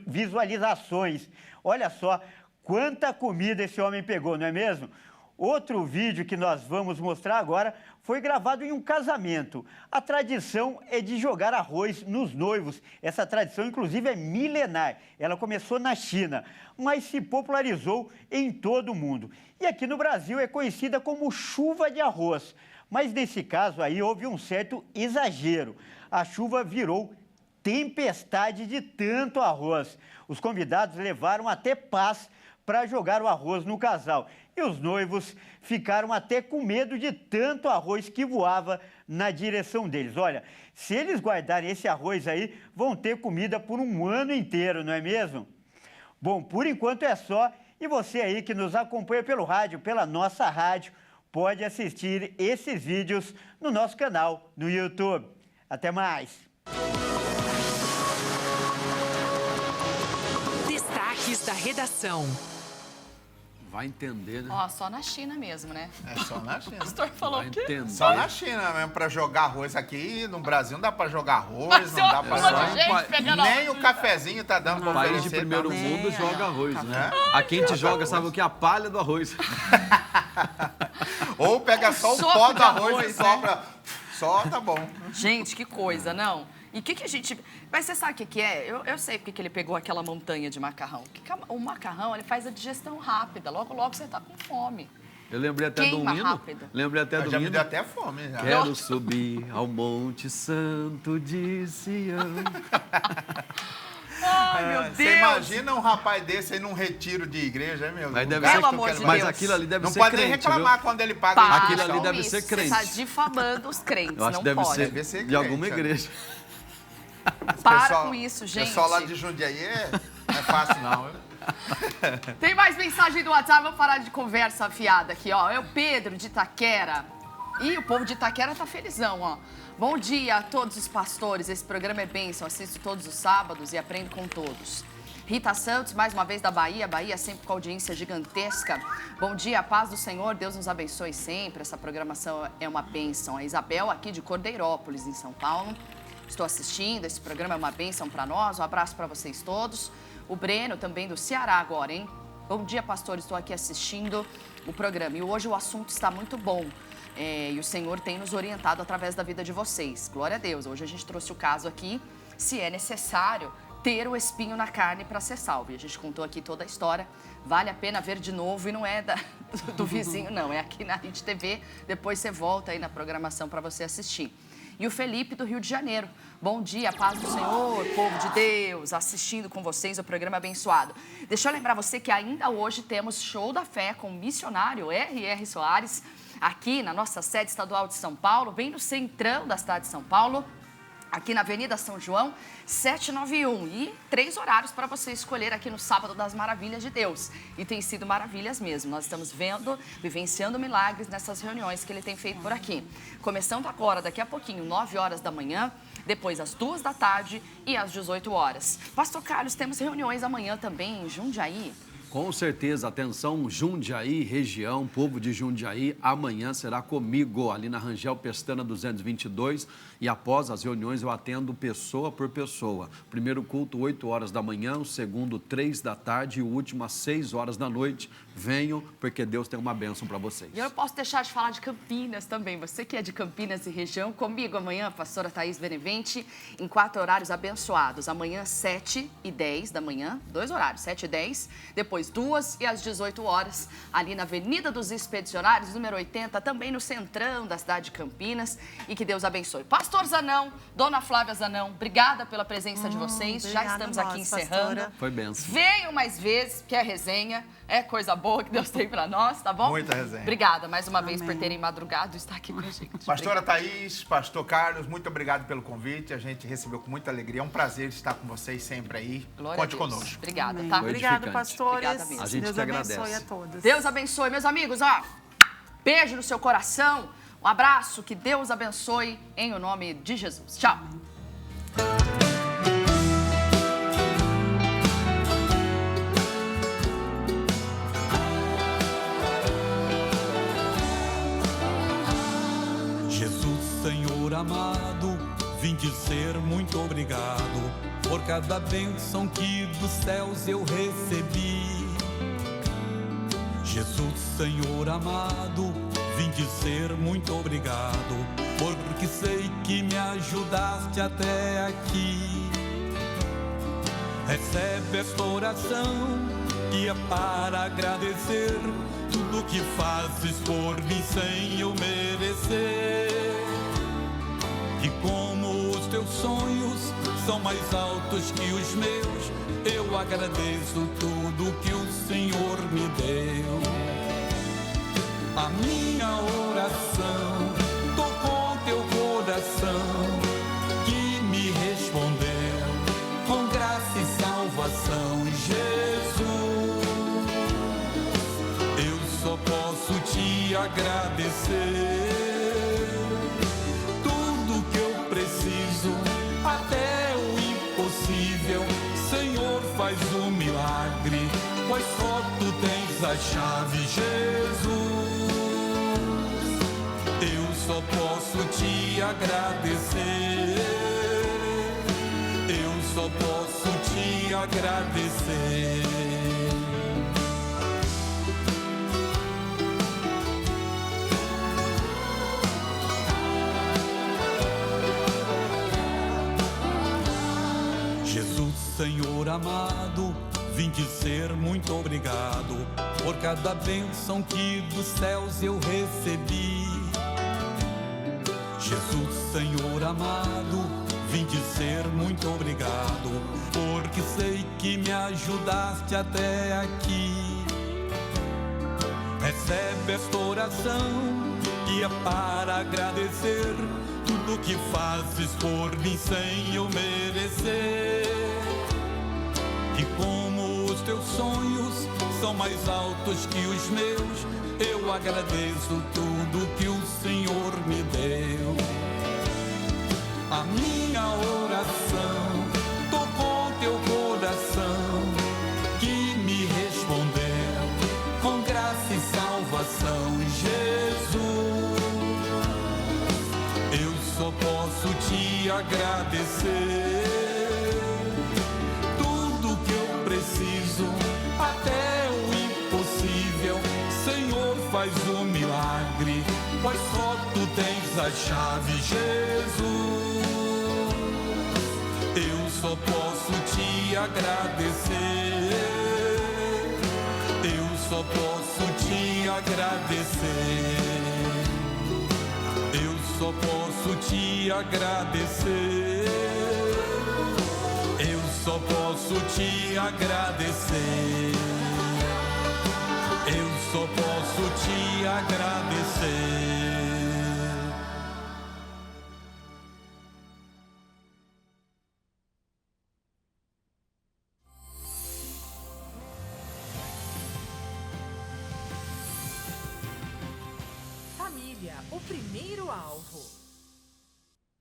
visualizações. Olha só quanta comida esse homem pegou, não é mesmo? Outro vídeo que nós vamos mostrar agora foi gravado em um casamento. A tradição é de jogar arroz nos noivos. Essa tradição, inclusive, é milenar. Ela começou na China, mas se popularizou em todo o mundo. E aqui no Brasil é conhecida como chuva de arroz. Mas nesse caso aí houve um certo exagero. A chuva virou tempestade de tanto arroz. Os convidados levaram até pás para jogar o arroz no casal. E os noivos ficaram até com medo de tanto arroz que voava na direção deles. Olha, se eles guardarem esse arroz aí, vão ter comida por um ano inteiro, não é mesmo? Bom, por enquanto é só. E você aí que nos acompanha pelo rádio, pela nossa rádio, pode assistir esses vídeos no nosso canal no YouTube. Até mais! Destaques da redação. Vai entender, né? Ó, só na China mesmo, né? É só na China. O pastor falou Vai o quê? entender. Só na China mesmo, pra jogar arroz aqui. No Brasil não dá pra jogar arroz, não dá pra... Uma de gente pegando Nem arroz. o cafezinho tá dando pra País oferecer. de primeiro tá? mundo Nem, joga ó. arroz, né? Aqui a gente joga, sabe o que? A palha do arroz. Ou pega só o Soco pó de do arroz arroz, e sopra. Só tá bom. Gente, que coisa, não? E o que a gente... Mas você sabe o que é? Eu sei porque que ele pegou aquela montanha de macarrão. O macarrão, ele faz a digestão rápida. Logo, logo você tá com fome. Eu lembrei até Queima do hino. rápido. Lembrei até do Já me hino. deu até fome. Já. Quero subir ao Monte Santo de Sião. Ai, meu Deus! Você imagina um rapaz desse aí num retiro de igreja, hein, meu? Mas Um deve gasto ser- Pelo amor que ele de vai- Mas Deus. aquilo ali deve Não ser pode nem crente, reclamar viu? quando ele paga Para Aquilo ali com deve isso. ser crente. Você tá difamando os crentes, Eu acho não que deve pode. ser, Deve ser de alguma crente, igreja. Para Pessoal- com isso, gente. Pessoal lá de Jundiaí não é fácil, não. Tem mais mensagem do WhatsApp, vamos parar de conversa afiada aqui, ó. É o Pedro de Itaquera. E o povo de Itaquera tá felizão, ó. Bom dia a todos os pastores, esse programa é bênção, assisto todos os sábados e aprendo com todos. Rita Santos, mais uma vez da Bahia. Bahia sempre com audiência gigantesca. Bom dia, a paz do Senhor. Deus nos abençoe sempre. Essa programação é uma bênção. A Isabel aqui de Cordeirópolis, em São Paulo. Estou assistindo. Esse programa é uma bênção para nós. Um abraço para vocês todos. O Breno também do Ceará agora, hein? Bom dia, pastor. Estou aqui assistindo o programa. E hoje o assunto está muito bom. E o Senhor tem nos orientado através da vida de vocês. Glória a Deus. Hoje a gente trouxe o caso aqui, se é necessário ter o espinho na carne para ser salvo. E a gente contou aqui toda a história. Vale a pena ver de novo e não é do vizinho, não. É aqui na Rede TV. Depois você volta aí na programação para você assistir. E o Felipe do Rio de Janeiro. Bom dia, paz do Senhor, povo de Deus, assistindo com vocês o programa abençoado. Deixa eu lembrar você que ainda hoje temos Show da Fé com o missionário R.R. Soares, aqui na nossa sede estadual de São Paulo, bem no centrão da cidade de São Paulo, aqui na Avenida São João, 791. E 3 horários para você escolher aqui no Sábado das Maravilhas de Deus. E tem sido maravilhas mesmo. Nós estamos vivenciando milagres nessas reuniões que ele tem feito por aqui. Começando agora, daqui a pouquinho, 9 horas da manhã, depois às 2 da tarde e às 18 horas. Pastor Carlos, temos reuniões amanhã também em Jundiaí. Com certeza, atenção, Jundiaí, região, povo de Jundiaí, amanhã será comigo, ali na Rangel Pestana 222, e após as reuniões eu atendo pessoa por pessoa. Primeiro culto, 8 horas da manhã, o segundo, 3 da tarde e o último, às 6 horas da noite. Venham, porque Deus tem uma bênção para vocês. E eu não posso deixar de falar de Campinas também. Você que é de Campinas e região, comigo amanhã, a pastora Thaís Benevente, em 4 horários abençoados. Amanhã, 7 e 10 da manhã, 2 horários, 7 e 10, depois 2 e às 18 horas, ali na Avenida dos Expedicionários, número 80, também no centrão da cidade de Campinas. E que Deus abençoe. Pastor Zanão, Dona Flávia Zanão, obrigada pela presença de vocês. Já estamos aqui encerrando. Pastora. Foi bênção. Venham mais vezes, que é resenha, é coisa boa que Deus tem pra nós, tá bom? Muita resenha. Obrigada mais uma vez por terem madrugado e estar aqui com a gente. Pastora Thaís, pastor Carlos, muito obrigado pelo convite. A gente recebeu com muita alegria. É um prazer estar com vocês sempre aí. Glória Conte a Deus. conosco. Obrigada, Amém. tá? Obrigado, edificante. pastores. Obrigada mesmo. A gente Deus que abençoe agradece. a todos. Deus abençoe, meus amigos, ó. Beijo no seu coração. Um abraço, que Deus abençoe em o nome de Jesus. Tchau. Jesus, Senhor amado, vim dizer muito obrigado por cada bênção que dos céus eu recebi. Jesus, Senhor amado, vim dizer muito obrigado, porque sei que me ajudaste até aqui. Recebe esta oração e é para agradecer tudo que fazes por mim sem eu merecer. E como os teus sonhos são mais altos que os meus, eu agradeço tudo que o Senhor me deu. A minha oração tocou teu coração, que me respondeu com graça e salvação. Jesus, eu só posso te agradecer. Tudo que eu preciso, até o impossível, Senhor, faz um milagre, pois só tu tens a chave, Jesus. Eu só posso te agradecer. Eu só posso te agradecer. Jesus, Senhor amado, vim dizer muito obrigado por cada bênção que dos céus eu recebi. Jesus, Senhor amado, vim dizer muito obrigado, porque sei que me ajudaste até aqui. Recebe esta oração que é para agradecer tudo que fazes por mim sem eu merecer. E como os teus sonhos são mais altos que os meus, eu agradeço tudo que o Senhor me deu. A minha oração tocou teu coração, salvação, Jesus. Eu só posso te agradecer. Tudo que eu preciso, até o impossível, Senhor, faz um milagre, pois só tu tens a chave, Jesus. Eu só posso te agradecer. Eu só posso te agradecer. Eu só posso te agradecer. Eu só posso te agradecer. Eu só posso te agradecer. Família, o primeiro alvo.